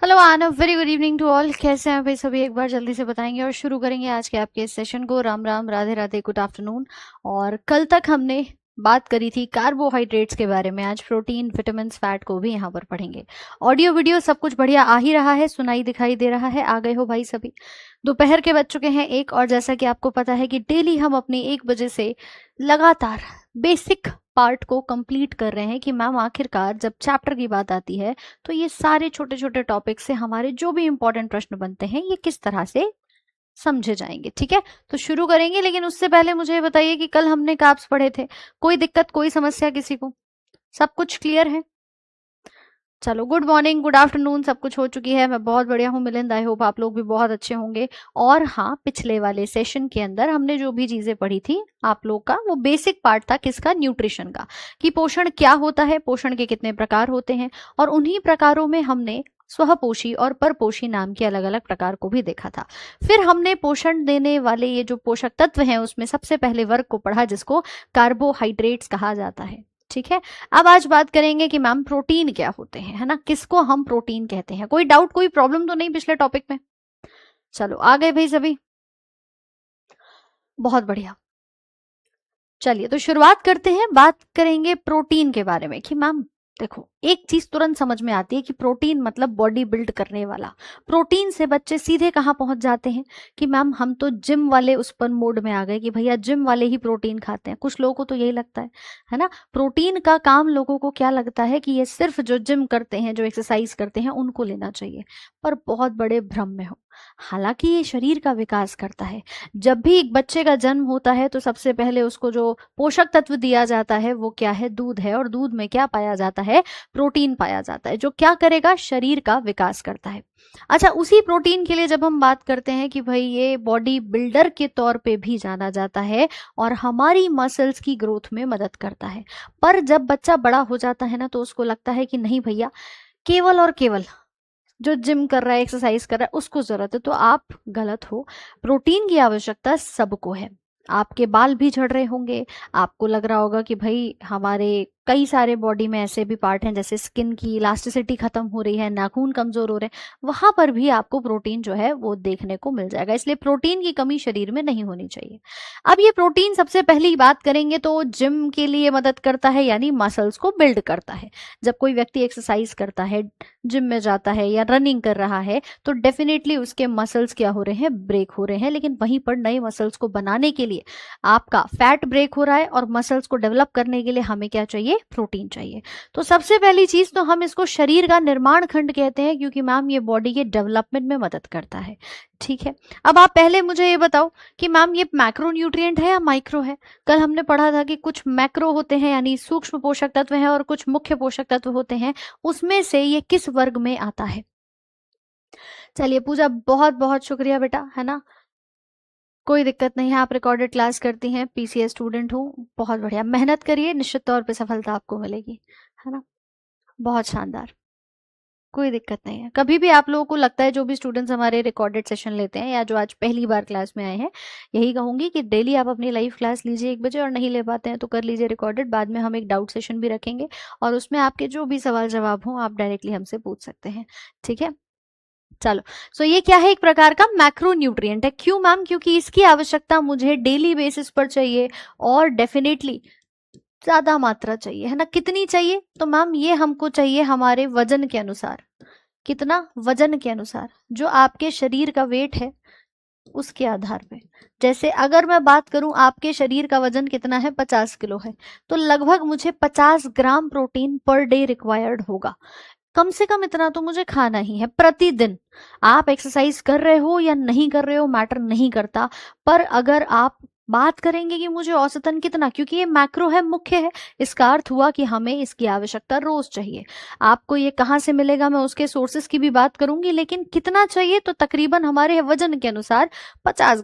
Hello Anav, very good evening to all. कैसे हैं भाई सभी? एक बार जल्दी से बताएंगे और शुरू करेंगे आज के आपके इस सेशन को। Ram Ram, Radhe Radhe, good afternoon. और कल तक हमने बात करी थी कार्बोहाइड्रेट्स के बारे में। आज प्रोटीन, विटामिन, फैट को भी यहाँ पर पढ़ेंगे। ऑडियो वीडियो सब कुछ बढ़िया आ ही रहा है, सुनाई दिखाई दे रहा है। आ गए हो भाई सभी? दोपहर के बज चुके हैं 1, और जैसा कि आपको पता है कि डेली हम अपनी 1 बजे से लगातार बेसिक पार्ट को कंप्लीट कर रहे हैं कि मैम आखिरकार जब चैप्टर की बात आती है तो ये सारे छोटे छोटे टॉपिक से हमारे जो भी इंपॉर्टेंट प्रश्न बनते हैं ये किस तरह से समझे जाएंगे। ठीक है, तो शुरू करेंगे। लेकिन उससे पहले मुझे ये बताइए कि कल हमने कार्ब्स पढ़े थे, कोई दिक्कत, कोई समस्या किसी को? सब कुछ क्लियर है? चलो, गुड मॉर्निंग, गुड आफ्टरनून, सब कुछ हो चुकी है। मैं बहुत बढ़िया हूँ मिलिंद, आई होप आप लोग भी बहुत अच्छे होंगे। और हाँ, पिछले वाले सेशन के अंदर हमने जो भी चीजें पढ़ी थी आप लोग का वो बेसिक पार्ट था किसका? न्यूट्रिशन का, कि पोषण क्या होता है, पोषण के कितने प्रकार होते हैं, और उन्हीं प्रकारों में हमने स्वपोषी और परपोषी नाम के अलग अलग प्रकार को भी देखा था। फिर हमने पोषण देने वाले ये जो पोषक तत्व हैं उसमें सबसे पहले वर्ग को पढ़ा जिसको कार्बोहाइड्रेट्स कहा जाता है। ठीक है, अब आज बात करेंगे कि मैम प्रोटीन क्या होते हैं, है ना, किसको हम प्रोटीन कहते हैं। कोई डाउट, कोई प्रॉब्लम तो नहीं पिछले टॉपिक में? चलो, आ गए भाई सभी? बहुत बढ़िया। चलिए, तो शुरुआत करते हैं। बात करेंगे प्रोटीन के बारे में कि मैम देखो, एक चीज तुरंत समझ में आती है कि प्रोटीन मतलब बॉडी बिल्ड करने वाला। प्रोटीन से बच्चे सीधे कहाँ पहुंच जाते हैं कि मैम हम तो जिम वाले उस पर मोड में आ गए कि भैया जिम वाले ही प्रोटीन खाते हैं। कुछ लोगों को तो यही लगता है ना। प्रोटीन का काम लोगों को क्या लगता है कि ये सिर्फ जो जिम करते हैं, जो एक्सरसाइज करते हैं उनको लेना चाहिए, पर बहुत बड़े भ्रम में हो। हालांकि ये शरीर का विकास करता है। जब भी एक बच्चे का जन्म होता है तो सबसे पहले उसको जो पोषक तत्व दिया जाता है वो क्या है? दूध है। और दूध में क्या पाया जाता है? प्रोटीन पाया जाता है, जो क्या करेगा? शरीर का विकास करता है। अच्छा, उसी प्रोटीन के लिए जब हम बात करते हैं कि भाई ये बॉडी बिल्डर के तौर पे भी जाना जाता है और हमारी मसल्स की ग्रोथ में मदद करता है। पर जब बच्चा बड़ा हो जाता है ना तो उसको लगता है कि नहीं भैया, केवल और केवल जो जिम कर रहा है, एक्सरसाइज कर रहा है उसको जरूरत है, तो आप गलत हो। प्रोटीन की आवश्यकता सबको है। आपके बाल भी झड़ रहे होंगे, आपको लग रहा होगा कि भाई हमारे कई सारे बॉडी में ऐसे भी पार्ट हैं जैसे स्किन की इलास्टिसिटी खत्म हो रही है, नाखून कमजोर हो रहे हैं, वहां पर भी आपको प्रोटीन जो है वो देखने को मिल जाएगा। इसलिए प्रोटीन की कमी शरीर में नहीं होनी चाहिए। अब ये प्रोटीन सबसे पहली बात करेंगे तो जिम के लिए मदद करता है, यानी मसल्स को बिल्ड करता है। जब कोई व्यक्ति एक्सरसाइज करता है, जिम में जाता है या रनिंग कर रहा है, तो डेफिनेटली उसके मसल्स क्या हो रहे हैं? ब्रेक हो रहे हैं। लेकिन वहीं पर नए मसल्स को बनाने के लिए आपका फैट ब्रेक हो रहा है, और मसल्स को डेवलप करने के लिए हमें क्या चाहिए? प्रोटीन चाहिए। तो सबसे पहली चीज तो हम इसको शरीर का निर्माण खंड कहते हैं, क्योंकि मैम ये बॉडी के डेवलपमेंट में मदद करता है। ठीक है, अब आप पहले मुझे ये बताओ कि मैम ये मैक्रो न्यूट्रिएंट है या माइक्रो है? कल हमने पढ़ा था कि कुछ मैक्रो होते हैं यानी सूक्ष्म पोषक तत्व हैं, और कुछ मुख्य पोषक तत्व होते हैं। उसमें से ये किस वर्ग में आता है? चलिए पूजा, बहुत बहुत शुक्रिया बेटा, है ना। कोई दिक्कत नहीं है, आप रिकॉर्डेड क्लास करती हैं, पीसीएस स्टूडेंट हूँ, बहुत बढ़िया। मेहनत करिए, निश्चित तौर पे सफलता आपको मिलेगी, है ना। बहुत शानदार, कोई दिक्कत नहीं है। कभी भी आप लोगों को लगता है, जो भी स्टूडेंट्स हमारे रिकॉर्डेड सेशन लेते हैं या जो आज पहली बार क्लास में आए हैं, यही कहूंगी कि डेली आप अपनी लाइव क्लास लीजिए 1 बजे, और नहीं ले पाते हैं तो कर लीजिए रिकॉर्डेड। बाद में हम एक डाउट सेशन भी रखेंगे और उसमें आपके जो भी सवाल जवाब हो आप डायरेक्टली हमसे पूछ सकते हैं। ठीक है, चलो। सो ये क्या है? एक प्रकार का मैक्रो न्यूट्रिएंट है। क्यों मैम? क्योंकि इसकी आवश्यकता मुझे डेली बेसिस पर चाहिए, और डेफिनेटली ज्यादा मात्रा चाहिए, है ना। कितनी चाहिए? तो मैम ये हमको चाहिए हमारे वजन के अनुसार। कितना? वजन के अनुसार, जो आपके शरीर का वेट है उसके आधार पे। जैसे अगर मैं बात करूं, आपके शरीर का वजन कितना है? 50 किलो है, तो लगभग मुझे 50 gram protein per day required होगा। कम से कम इतना तो मुझे खाना ही है प्रतिदिन। आप एक्सरसाइज कर रहे हो या नहीं कर रहे हो मैटर नहीं करता, पर अगर आप बात करेंगे कि मुझे औसतन कितना, क्योंकि ये मैक्रो है, मुख्य है, इसका अर्थ हुआ कि हमें इसकी आवश्यकता रोज चाहिए। आपको ये कहाँ से मिलेगा मैं उसके सोर्सेस की भी बात करूंगी, लेकिन कितना चाहिए? तो तकरीबन हमारे वजन के अनुसार 50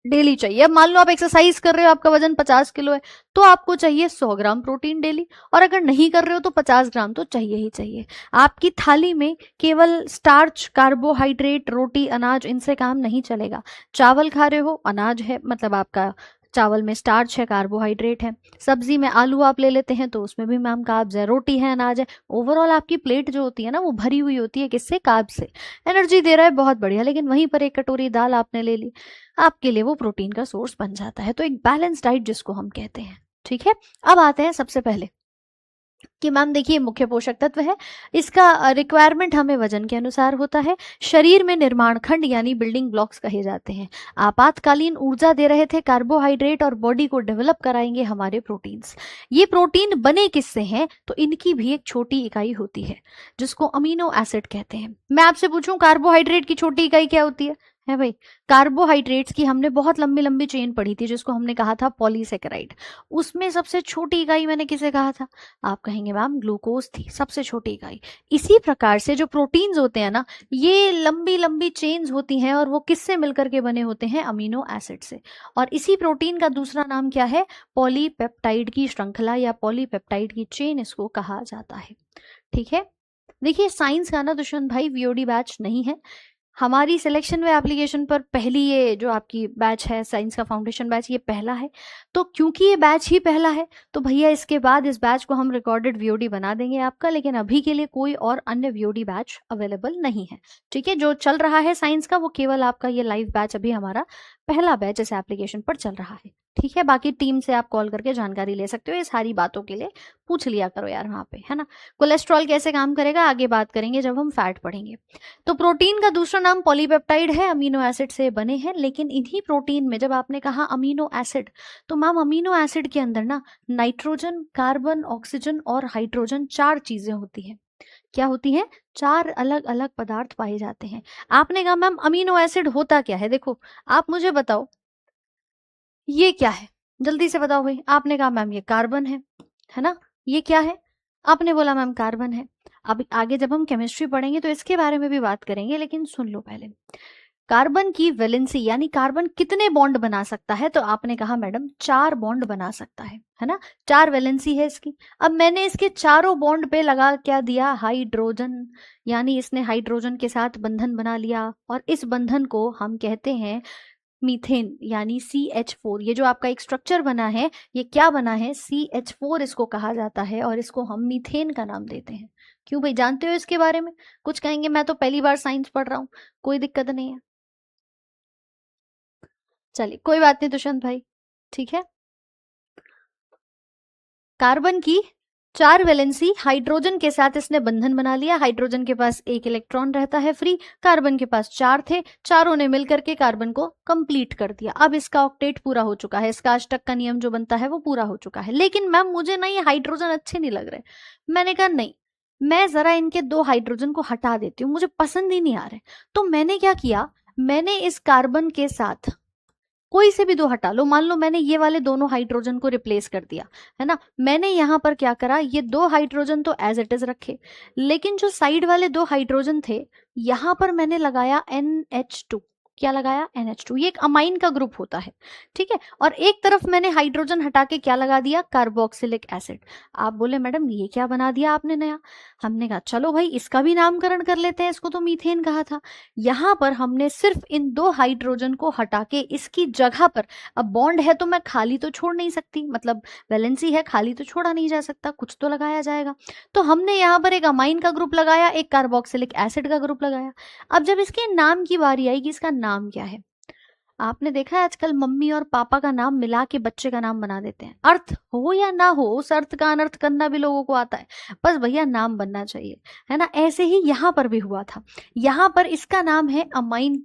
डेली चाहिए। अब मान लो आप एक्सरसाइज कर रहे हो, आपका वजन 50 किलो है, तो आपको चाहिए 100 ग्राम प्रोटीन डेली। और अगर नहीं कर रहे हो तो 50 ग्राम तो चाहिए ही चाहिए। आपकी थाली में केवल स्टार्च, कार्बोहाइड्रेट, रोटी, अनाज, इनसे काम नहीं चलेगा। चावल खा रहे हो, अनाज है, मतलब आपका चावल में स्टार्च है, कार्बोहाइड्रेट है। सब्जी में आलू आप ले लेते हैं तो उसमें भी मैम कार्ब्स है, रोटी है, अनाज है। ओवरऑल आपकी प्लेट जो होती है ना वो भरी हुई होती है, किससे? कार्ब से। एनर्जी दे रहा है, बहुत बढ़िया, लेकिन वहीं पर एक कटोरी दाल आपने ले ली, आपके लिए वो प्रोटीन का सोर्स बन जाता है। तो एक बैलेंस डाइट जिसको हम कहते हैं। ठीक है, अब आते हैं सबसे पहले कि मैम देखिए मुख्य पोषक तत्व है, इसका रिक्वायरमेंट हमें वजन के अनुसार होता है। शरीर में निर्माण खंड यानी बिल्डिंग ब्लॉक्स कहे जाते हैं। आपातकालीन ऊर्जा दे रहे थे कार्बोहाइड्रेट, और बॉडी को डेवलप कराएंगे हमारे प्रोटीन्स। ये प्रोटीन बने किससे हैं? तो इनकी भी एक छोटी इकाई होती है जिसको अमीनो एसिड कहते हैं। मैं आपसे पूछूं कार्बोहाइड्रेट की छोटी इकाई क्या होती है भाई? कार्बोहाइड्रेट्स की हमने बहुत लंबी लंबी चेन पढ़ी थी जिसको हमने कहा था पॉलीसेकेराइड। उसमें सबसे छोटी इकाई मैंने किसे कहा था? आप कहेंगे मैम ग्लूकोज थी सबसे छोटी इकाई। इसी प्रकार से जो प्रोटीन्स होते हैं ना, ये लंबी लंबी चेन्स होती हैं, और वो किससे मिलकर के बने होते हैं? अमीनो एसिड से। और इसी प्रोटीन का दूसरा नाम क्या है? पॉलीपेप्टाइड की श्रृंखला या पॉलीपेप्टाइड की चेन इसको कहा जाता है। ठीक है, देखिए साइंस का ना दुष्यंत भाई वीओडी बैच नहीं है। हमारी सिलेक्शन व एप्लीकेशन पर पहली ये जो आपकी बैच है साइंस का फाउंडेशन बैच, ये पहला है। तो क्योंकि ये बैच ही पहला है तो भैया इसके बाद इस बैच को हम रिकॉर्डेड वीओडी बना देंगे आपका, लेकिन अभी के लिए कोई और अन्य वीओडी बैच अवेलेबल नहीं है। ठीक है, जो चल रहा है साइंस का वो केवल आपका ये लाइव बैच अभी हमारा पहला बैच इस एप्लीकेशन पर चल रहा है। ठीक है, बाकी टीम से आप कॉल करके जानकारी ले सकते हो, ये सारी बातों के लिए पूछ लिया करो यार वहाँ पे, है ना। कोलेस्ट्रॉल कैसे काम करेगा आगे बात करेंगे जब हम फैट पढ़ेंगे। तो प्रोटीन का दूसरा नाम पॉलीपेप्टाइड है, अमीनो एसिड से बने हैं। लेकिन इन्हीं प्रोटीन में जब आपने कहा अमीनो एसिड, तो मैम अमीनो एसिड के अंदर ना नाइट्रोजन, कार्बन, ऑक्सीजन और हाइड्रोजन 4 चीजें होती हैं। क्या होती हैं? 4 अलग अलग पदार्थ पाए जाते हैं। आपने कहा मैम अमीनो एसिड होता क्या है? देखो आप मुझे बताओ ये क्या है, जल्दी से बताओ भाई। आपने कहा मैम ये कार्बन है ना। ये क्या है? आपने बोला मैम कार्बन है। अब आगे जब हम केमिस्ट्री पढ़ेंगे तो इसके बारे में भी बात करेंगे, लेकिन सुन लो पहले। कार्बन की वैलेंसी यानी कार्बन कितने बॉन्ड बना सकता है? तो आपने कहा मैडम 4 बॉन्ड बना सकता है ना। 4 वैलेंसी है इसकी। अब मैंने इसके चारों बॉन्ड पे लगा क्या दिया? हाइड्रोजन, यानी इसने हाइड्रोजन के साथ बंधन बना लिया, और इस बंधन को हम कहते हैं मीथेन यानी CH4। ये जो आपका एक स्ट्रक्चर बना है, ये क्या बना है? CH4 इसको कहा जाता है, और इसको हम मीथेन का नाम देते हैं। क्यों भाई, जानते हो इसके बारे में? कुछ कहेंगे मैं तो पहली बार साइंस पढ़ रहा हूँ, कोई दिक्कत नहीं है, चलिए कोई बात नहीं दुष्यंत भाई। ठीक है, कार्बन की 4 वैलेंसी, हाइड्रोजन के साथ इसने बंधन बना लिया। हाइड्रोजन के पास 1 इलेक्ट्रॉन रहता है फ्री, कार्बन के पास 4 थे, चारों ने मिलकर के कार्बन को कंप्लीट कर दिया। अब इसका ऑक्टेट पूरा हो चुका है, इसका अष्टक का नियम जो बनता है वो पूरा हो चुका है। लेकिन मैम मुझे ना ये हाइड्रोजन अच्छे नहीं लग रहे। मैंने कहा नहीं, मैं जरा इनके 2 हाइड्रोजन को हटा देती हूँ, मुझे पसंद ही नहीं आ रहे। तो मैंने क्या किया, मैंने इस कार्बन के साथ कोई से भी 2 हटा लो, मान लो मैंने ये वाले दोनों हाइड्रोजन को रिप्लेस कर दिया, है ना। मैंने यहां पर क्या करा, ये 2 हाइड्रोजन तो एज इट इज रखे, लेकिन जो साइड वाले 2 हाइड्रोजन थे यहां पर मैंने लगाया NH2। क्या लगाया? NH2। ये एक अमाइन का ग्रुप होता है, ठीक है। और एक तरफ मैंने हाइड्रोजन हटा के क्या लगा दिया? Carboxylic acid. आप बोले मैडम ये क्या बना दिया आपने नया? हमने कहा चलो भाई इसका भी नामकरण कर लेते हैं, इसको तो मीथेन कहा था। यहां पर हमने सिर्फ इन 2 हाइड्रोजन को हटा के इसकी जगह पर, अब बॉन्ड है तो मैं खाली तो छोड़ नहीं सकती, मतलब वैलेंसी है, खाली तो छोड़ा नहीं जा सकता, कुछ तो लगाया जाएगा। तो हमने यहाँ पर एक अमाइन का ग्रुप लगाया, एक कार्बोक्सिलिक एसिड का ग्रुप लगाया। अब जब इसके नाम की बारी आएगी, इसका नाम क्या है? आपने देखा है आजकल मम्मी और पापा का नाम मिला के बच्चे का नाम बना देते हैं, अर्थ हो या ना हो उस अर्थ का अनर्थ करना भी लोगों को आता है, बस भैया नाम बनना चाहिए, है ना। ऐसे ही यहाँ पर भी हुआ था। यहाँ पर इसका नाम है अमाइन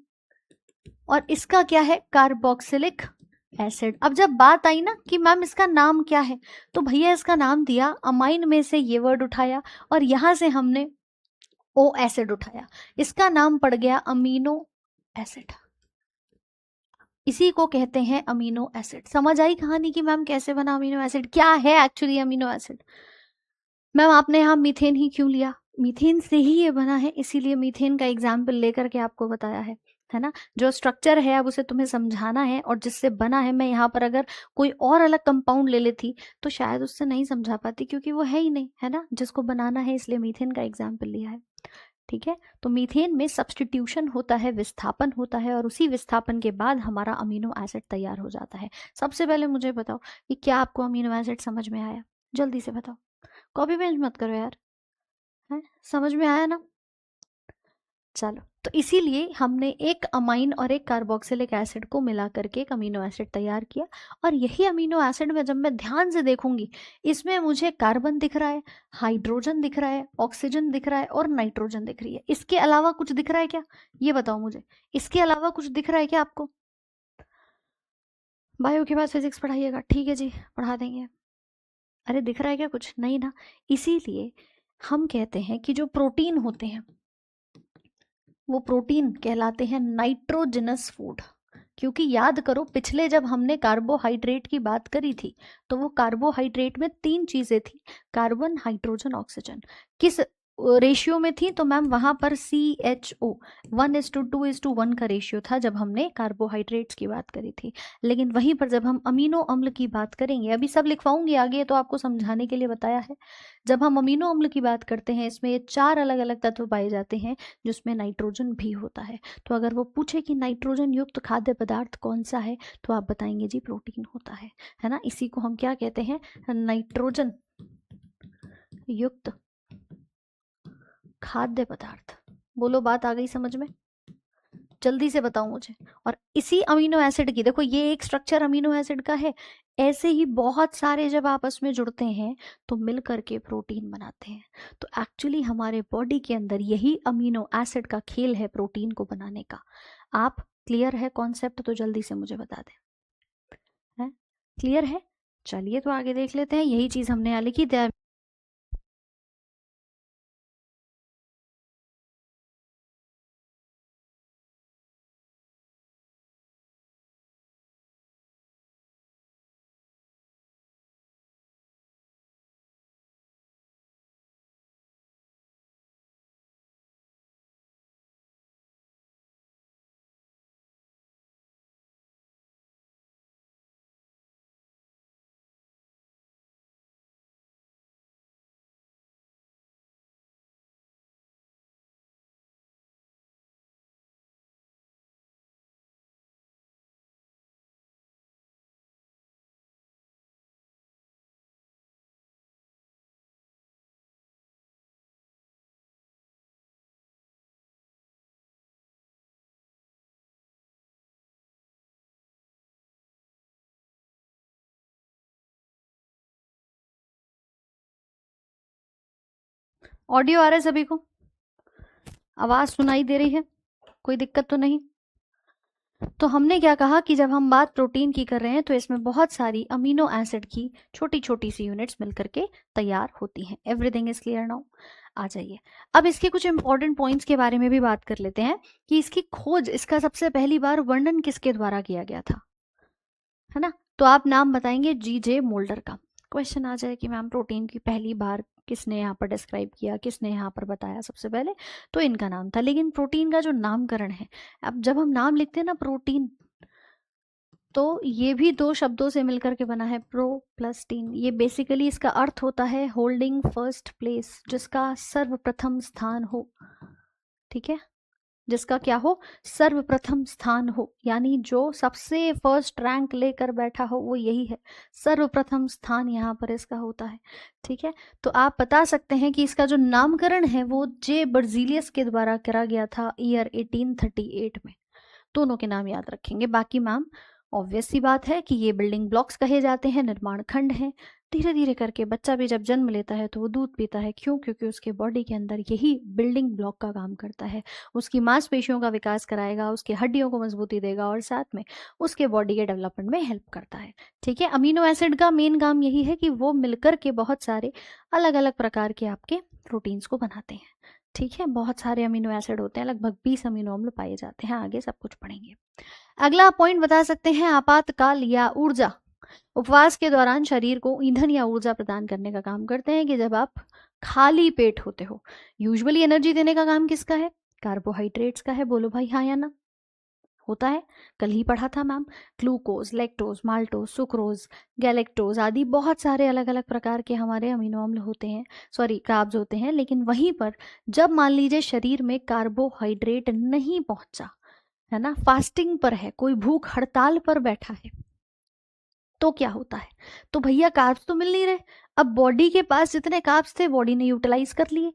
और इसका क्या है? Carboxylic acid. अब जब बात आई ना कि मैम इसका नाम क्या है, तो भैया इसका नाम दिया, अमाइन में से ये वर्ड उठाया और यहां से हमने ओ एसिड उठाया, इसका नाम पड़ गया अमीनो एसिड। इसी को कहते हैं अमीनो एसिड। समझ आई कहानी कि मैम कैसे बना अमीनो एसिड, क्या है एक्चुअली अमीनो एसिड? मैम आपने यहाँ मीथेन ही क्यों लिया? मीथेन से ही ये बना है, इसीलिए मीथेन का एग्जाम्पल लेकर के आपको बताया है ना। जो स्ट्रक्चर है अब उसे तुम्हें समझाना है, और जिससे बना है, मैं यहाँ पर अगर कोई और अलग कंपाउंड ले लेती तो शायद उससे नहीं समझा पाती, क्योंकि वो है ही नहीं, है ना, जिसको बनाना है, इसलिए मीथेन का एग्जाम्पल लिया है। ठीक है, तो मीथेन में सब्स्टिट्यूशन होता है, विस्थापन होता है, और उसी विस्थापन के बाद हमारा अमीनो एसिड तैयार हो जाता है। सबसे पहले मुझे बताओ कि क्या आपको अमीनो एसिड समझ में आया? जल्दी से बताओ, कॉपी पेस्ट मत करो यार, है समझ में आया ना? चलो, तो इसीलिए हमने एक अमाइन और एक कार्बोक्सिलिक एसिड को मिला करके एक अमीनो एसिड तैयार किया। और यही अमीनो एसिड में जब मैं ध्यान से देखूंगी, इसमें मुझे कार्बन दिख रहा है, हाइड्रोजन दिख रहा है, ऑक्सीजन दिख रहा है और नाइट्रोजन दिख रही है। इसके अलावा कुछ दिख रहा है क्या? ये बताओ मुझे, इसके अलावा कुछ दिख रहा है क्या आपको? बायो के बाद फिजिक्स पढ़ाइएगा, ठीक है जी, पढ़ा देंगे। अरे दिख रहा है क्या कुछ? नहीं ना। इसीलिए हम कहते हैं कि जो प्रोटीन होते हैं वो प्रोटीन कहलाते हैं नाइट्रोजनस फूड। क्योंकि याद करो, पिछले जब हमने कार्बोहाइड्रेट की बात करी थी तो वो कार्बोहाइड्रेट में 3 चीजें थी, कार्बन, हाइड्रोजन, ऑक्सीजन। किस रेशियो में थी? तो मैम वहां पर CHO 1:2:1 का रेशियो था जब हमने कार्बोहाइड्रेट्स की बात करी थी। लेकिन वहीं पर जब हम अमीनो अम्ल की बात करेंगे, अभी सब लिखवाऊंगी आगे, तो आपको समझाने के लिए बताया है। जब हम अमीनो अम्ल की बात करते हैं, इसमें ये 4 अलग अलग तत्व पाए जाते हैं जिसमें नाइट्रोजन भी होता है। तो अगर वो पूछे कि नाइट्रोजन युक्त खाद्य पदार्थ कौन सा है, तो आप बताएंगे जी प्रोटीन होता है ना। इसी को हम क्या कहते हैं? नाइट्रोजन युक्त खाद्य पदार्थ। बोलो, बात आ गई समझ में? जल्दी से बताओ मुझे। और इसी अमीनो एसिड की, देखो ये एक स्ट्रक्चर अमीनो एसिड का है, ऐसे ही बहुत सारे जब आपस में जुड़ते हैं तो मिल करके प्रोटीन बनाते हैं। तो एक्चुअली हमारे बॉडी के अंदर यही अमीनो एसिड का खेल है प्रोटीन को बनाने का। आप क्लियर है कॉन्सेप्ट? तो जल्दी से मुझे बता दें, है क्लियर है? चलिए तो आगे देख लेते हैं। यही चीज हमने यहाँ लिखी थी। ऑडियो आ रहा है सभी को? आवाज सुनाई दे रही है? कोई दिक्कत तो नहीं? तो हमने क्या कहा कि जब हम बात प्रोटीन की कर रहे हैं तो इसमें बहुत सारी अमीनो एसिड की छोटी छोटी सी यूनिट्स मिलकर के तैयार होती हैं। Everything is clear now? आ जाइए, अब इसके कुछ इंपॉर्टेंट पॉइंट्स के बारे में भी बात कर लेते हैं कि इसकी खोज, इसका सबसे पहली बार वर्णन किसके द्वारा किया गया था, है ना? तो आप नाम बताएंगे, G.J. मोल्डर का। क्वेश्चन आ जाए कि मैम प्रोटीन की पहली बार किसने यहाँ पर डिस्क्राइब किया, किसने यहाँ पर बताया सबसे पहले? तो इनका नाम था। लेकिन प्रोटीन का जो नामकरण है, अब जब हम नाम लिखते हैं ना प्रोटीन, तो ये भी 2 शब्दों से मिलकर के बना है, प्रो प्लस टीन। ये बेसिकली इसका अर्थ होता है होल्डिंग फर्स्ट प्लेस, जिसका सर्वप्रथम स्थान हो। ठीक है, जिसका क्या हो? सर्वप्रथम स्थान हो, यानी जो सबसे फर्स्ट रैंक लेकर बैठा हो वो यही है, सर्वप्रथम स्थान यहाँ पर इसका होता है। ठीक है, तो आप बता सकते हैं कि इसका जो नामकरण है वो जे बर्जीलियस के द्वारा करा गया था ईयर 1838 में। दोनों के नाम याद रखेंगे। बाकी मैम ऑब्वियस सी बात है कि ये बिल्डिंग ब्लॉक्स कहे जाते हैं, निर्माण खंड हैं। धीरे धीरे करके बच्चा भी जब जन्म लेता है तो वो दूध पीता है। क्यों? क्योंकि उसके बॉडी के अंदर यही बिल्डिंग ब्लॉक का काम करता है। उसकी मांसपेशियों का विकास कराएगा, उसके हड्डियों को मजबूती देगा और साथ में उसके बॉडी के डेवलपमेंट में हेल्प करता है। ठीक है, अमीनो एसिड का मेन काम यही है कि वो मिलकर के बहुत सारे अलग अलग प्रकार के आपके प्रोटीन्स को बनाते हैं। ठीक है, बहुत सारे अमीनो एसिड होते हैं, लगभग 20 अमीनो अम्ल पाए जाते हैं। आगे सब कुछ पढ़ेंगे। अगला पॉइंट बता सकते हैं, आपातकाल या ऊर्जा। उपवास के दौरान शरीर को ईंधन या ऊर्जा प्रदान करने का काम करते हैं कि जब आप खाली पेट होते हो। यूजुअली एनर्जी देने का काम किसका है? कार्बोहाइड्रेट्स का है। बोलो भाई हाँ या ना? होता है, कल ही पढ़ा था ma'am. Glucose, lactose, maltose, sucrose, galactose आदि बहुत सारे अलग अलग प्रकार के हमारे अमीनो अम्ल होते हैं, सॉरी कार्ब्स होते हैं। लेकिन वहीं पर जब मान लीजिए शरीर में कार्बोहाइड्रेट नहीं पहुंचा, है ना, फास्टिंग पर है, कोई भूख हड़ताल पर बैठा है, तो क्या होता है, तो भैया कार्ब्स तो मिल नहीं रहे। अब बॉडी के पास जितने कार्ब्स थे बॉडी ने यूटिलाइज कर लिए।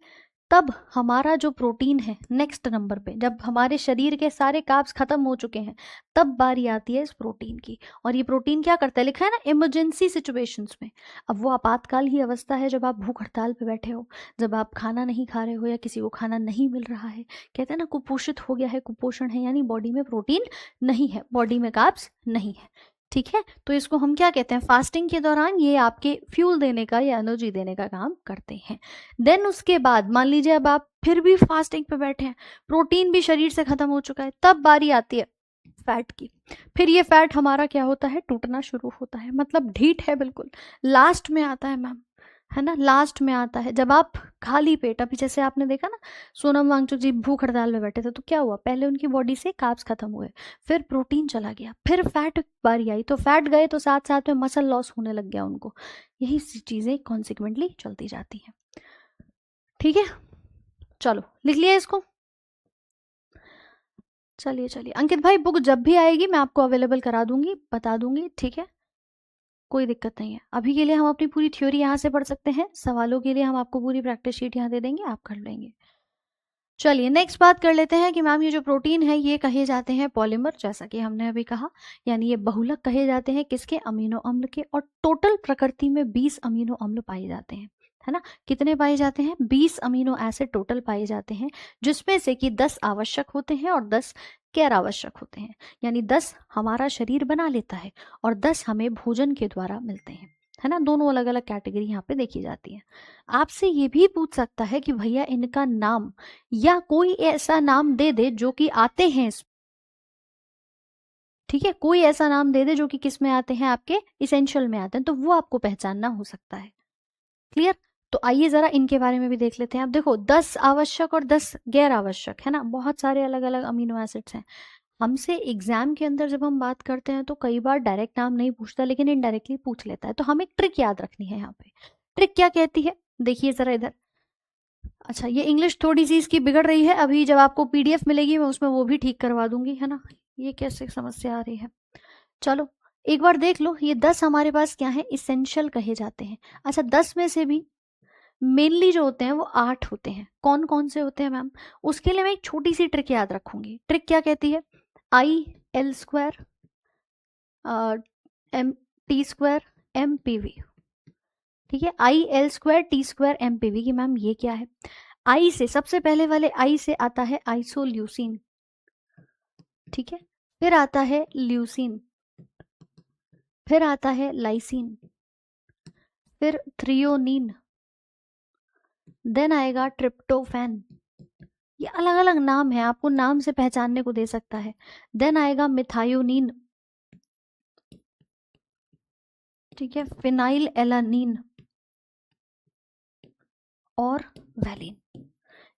तब हमारा जो प्रोटीन है नेक्स्ट नंबर पे, जब हमारे शरीर के सारे कार्ब्स खत्म हो चुके हैं, तब बारी आती है इस प्रोटीन की। और ये प्रोटीन क्या करता है, लिखा है ना, इमरजेंसी सिचुएशंस में। अब वो आपातकाल ही अवस्था है जब आप भूख हड़ताल पे बैठे हो, जब आप खाना नहीं खा रहे हो या किसी को खाना नहीं मिल रहा है, कहते हैं ना कुपोषित हो गया है, कुपोषण है, यानी बॉडी में प्रोटीन नहीं है, बॉडी में कार्ब्स नहीं है। ठीक है, तो इसको हम क्या कहते हैं, फास्टिंग के दौरान ये आपके फ्यूल देने का या एनर्जी देने का काम करते हैं। देन उसके बाद मान लीजिए अब आप फिर भी फास्टिंग पे बैठे हैं, प्रोटीन भी शरीर से खत्म हो चुका है, तब बारी आती है फैट की। फिर ये फैट हमारा क्या होता है, टूटना शुरू होता है, मतलब ढीठ है बिल्कुल, लास्ट में आता है मैम, है ना, लास्ट में आता है जब आप खाली पेट, अभी जैसे आपने देखा ना सोनम वांगचुक जी भूख हड़ताल में बैठे थे, तो क्या हुआ, पहले उनकी बॉडी से कार्ब्स खत्म हुए, फिर प्रोटीन चला गया, फिर फैट बारी आई, तो फैट गए तो साथ साथ में मसल लॉस होने लग गया उनको। यही चीजें कॉन्सिक्वेंटली चलती जाती हैं। ठीक है, चलो लिख लिया इसको। चलिए चलिए अंकित भाई, बुक जब भी आएगी मैं आपको अवेलेबल करा दूंगी, बता दूंगी, ठीक है, कोई दिक्कत नहीं है। अभी के लिए हम अपनी पूरी थ्योरी यहाँ से पढ़ सकते हैं, सवालों के लिए हम आपको पूरी प्रैक्टिस शीट यहाँ दे देंगे, आप कर लेंगे। चलिए नेक्स्ट बात कर लेते हैं कि मैम ये जो प्रोटीन है ये कहे जाते हैं पॉलीमर, जैसा कि हमने अभी कहा, यानी ये बहुलक कहे जाते हैं किसके, अमीनो अम्ल के। और टोटल प्रकृति में 20 अमीनो अम्ल पाए जाते हैं, है ना, कितने पाए जाते हैं, 20 अमीनो एसिड टोटल पाए जाते हैं, जिसमें से कि 10 आवश्यक होते हैं और 10 गैर आवश्यक होते हैं। यानी 10 हमारा शरीर बना लेता है और 10 हमें भोजन के द्वारा मिलते हैं, है ना, दोनों अलग अलग कैटेगरी यहाँ पे देखी जाती है। आपसे ये भी पूछ सकता है कि भैया इनका नाम, या कोई ऐसा नाम दे दे जो कि आते हैं ठीक है, कोई ऐसा नाम दे दे जो कि किस में आते हैं, आपके इसेंशियल में आते हैं, तो वो आपको पहचानना हो सकता है। क्लियर, तो आइए जरा इनके बारे में भी देख लेते हैं। आप देखो 10 आवश्यक और 10 गैर आवश्यक, है ना, बहुत सारे अलग अलग अमीनो एसिड्स हैं। हमसे एग्जाम के अंदर जब हम बात करते हैं तो कई बार डायरेक्ट नाम नहीं पूछता, लेकिन इनडायरेक्टली पूछ लेता है, तो हमें ट्रिक याद रखनी है यहाँ पे। ट्रिक क्या कहती है, देखिए जरा इधर। अच्छा, ये इंग्लिश थोड़ी सी इसकी बिगड़ रही है, अभी जब आपको पीडीएफ मिलेगी मैं उसमें वो भी ठीक करवा दूंगी, है ना, ये कैसे समस्या आ रही है। चलो एक बार देख लो, ये 10 हमारे पास क्या है, इसेंशियल कहे जाते हैं। अच्छा, 10 में से भी मेनली जो होते हैं वो 8 होते हैं। कौन कौन से होते हैं मैम, उसके लिए मैं एक छोटी सी ट्रिक याद रखूंगी। ट्रिक क्या कहती है, IL² T² MPV। ठीक है, IL² T² MPV की मैम ये क्या है, आई से, सबसे पहले वाले आई से आता है आइसोल्यूसिन, ठीक है, फिर आता है ल्यूसिन, फिर आता है लाइसिन, फिर थ्रियोनिन, देन आएगा ट्रिप्टोफैन। ये अलग अलग नाम है, आपको नाम से पहचानने को दे सकता है। देन आएगा मिथायोनिन, ठीक है, फिनाइल एलानिन और वैलिन।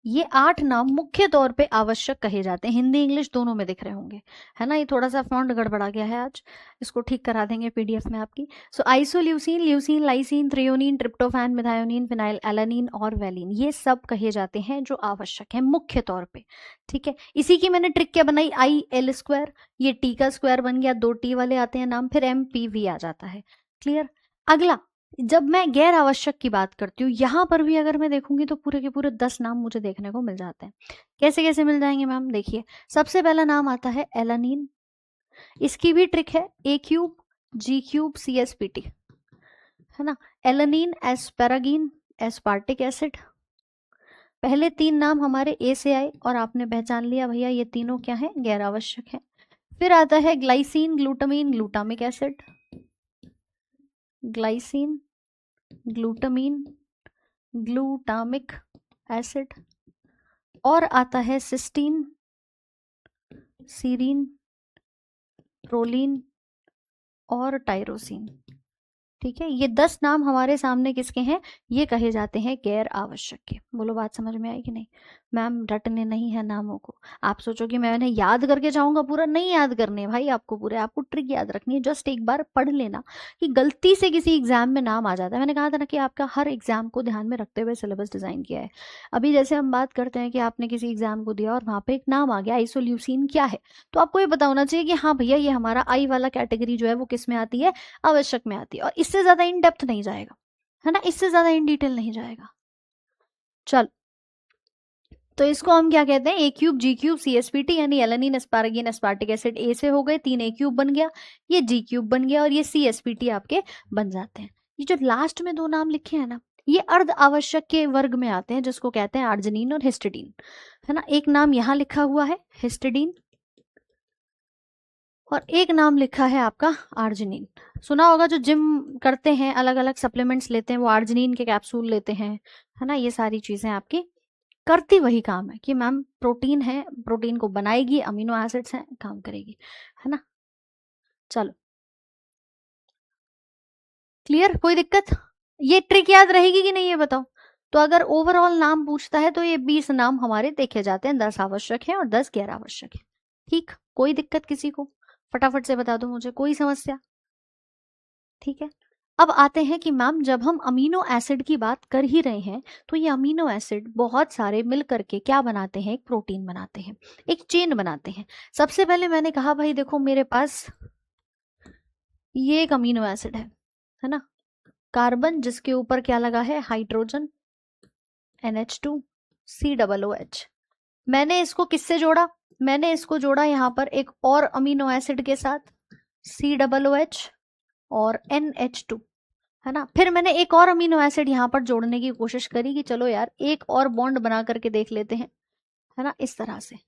ये 8 नाम मुख्य तौर पे आवश्यक कहे जाते हैं, हिंदी इंग्लिश दोनों में दिख रहे होंगे, है ना, ये थोड़ा सा फॉन्ट गड़बड़ा गया है आज, इसको ठीक करा देंगे पीडीएफ में आपकी। So isoleucine, leucine, lysine, threonine, tryptophan, methionine, phenylalanine और वैलिन, ये सब कहे जाते हैं जो आवश्यक है मुख्य तौर पे। ठीक है, इसी की मैंने ट्रिक क्या बनाई, IL², ये टी का स्क्वायर बन गया, 2 टी वाले आते हैं नाम, फिर MPV आ जाता है। क्लियर, अगला जब मैं गैर आवश्यक की बात करती हूँ, यहां पर भी अगर मैं देखूंगी तो पूरे के पूरे 10 नाम मुझे देखने को मिल जाते हैं। कैसे कैसे मिल जाएंगे मैम, देखिए सबसे पहला नाम आता है एलानीन, इसकी भी ट्रिक है, A³ G³ CSPT, है ना, एलानीन, एस्पेरागिन, एस्पार्टिक एसिड। पहले 3 नाम हमारे ए से आए और आपने पहचान लिया भैया ये तीनों क्या है, गैर आवश्यक है। फिर आता है glycine, glutamine, glutamic acid, glycine, glutamine, glutamic acid, और आता है सिस्टीन, सीरीन, प्रोलीन और टायरोसिन। ठीक है, ये 10 नाम हमारे सामने किसके हैं, ये कहे जाते हैं गैर आवश्यक के। बोलो बात समझ में आई कि नहीं, मैम रटने नहीं है नामों को। आप सोचो कि मैंने याद करके जाऊंगा, पूरा नहीं याद करने भाई आपको, पूरे आपको ट्रिक याद रखनी है। जस्ट एक बार पढ़ लेना कि गलती से किसी एग्जाम में नाम आ जाता है। मैंने कहा था ना कि आपका हर एग्जाम को ध्यान में रखते हुए सिलेबस डिजाइन किया है। अभी जैसे हम बात करते हैं कि आपने किसी एग्जाम को दिया और वहां पे एक नाम आ गया आइसोल्यूसिन क्या है, तो आपको ये पता होना चाहिए कि हाँ भैया ये हमारा आई वाला कैटेगरी जो है वो किस में आती है, आवश्यक में आती है। और इससे ज्यादा इन डेप्थ नहीं जाएगा, है ना, इससे ज्यादा इन डिटेल नहीं जाएगा। चल, तो इसको हम क्या कहते हैं, A cube G cube C S P T, यानी alanine asparagine aspartic acid A से हो गए 3 ए क्यूब बन गया, ये जी क्यूब बन गया और ये सी एस पी टी आपके बन जाते हैं। ये जो लास्ट में 2 नाम लिखे हैं ना, ये अर्ध आवश्यक के वर्ग में आते हैं, जिसको कहते हैं आर्जिनिन और हिस्टिडीन, है ना। एक नाम यहाँ लिखा हुआ है हिस्टिडीन और एक नाम लिखा है आपका आर्जिनिन। सुना होगा जो जिम करते हैं, अलग अलग सप्लीमेंट्स लेते हैं, वो आर्जिनिन के कैप्सूल लेते हैं, है ना। ये सारी चीजें आपकी करती वही काम है कि मैम प्रोटीन है, प्रोटीन को बनाएगी, अमीनो एसिड्स हैं, काम करेगी, है ना। चलो क्लियर, कोई दिक्कत? ये ट्रिक याद रहेगी कि नहीं ये बताओ। तो अगर ओवरऑल नाम पूछता है तो ये 20 नाम हमारे देखे जाते हैं, 10 आवश्यक है और 10 गैर आवश्यक है। ठीक, कोई दिक्कत किसी को? फटाफट से बता दो मुझे, कोई समस्या? ठीक है। अब आते हैं कि मैम जब हम अमीनो एसिड की बात कर ही रहे हैं, तो ये अमीनो एसिड बहुत सारे मिल करके क्या बनाते हैं, एक प्रोटीन बनाते हैं, एक चेन बनाते हैं। सबसे पहले मैंने कहा भाई देखो मेरे पास ये एक अमीनो एसिड है ना, कार्बन जिसके ऊपर क्या लगा है, हाइड्रोजन, NH2COOH। मैंने इसको किससे जोड़ा, मैंने इसको जोड़ा यहाँ पर एक और अमीनो एसिड के साथ, COOH और NH2, है ना। फिर मैंने एक और अमीनो एसिड यहाँ पर जोड़ने की कोशिश करी कि चलो यार एक और बॉन्ड बना करके देख लेते हैं, है ना, इस तरह से।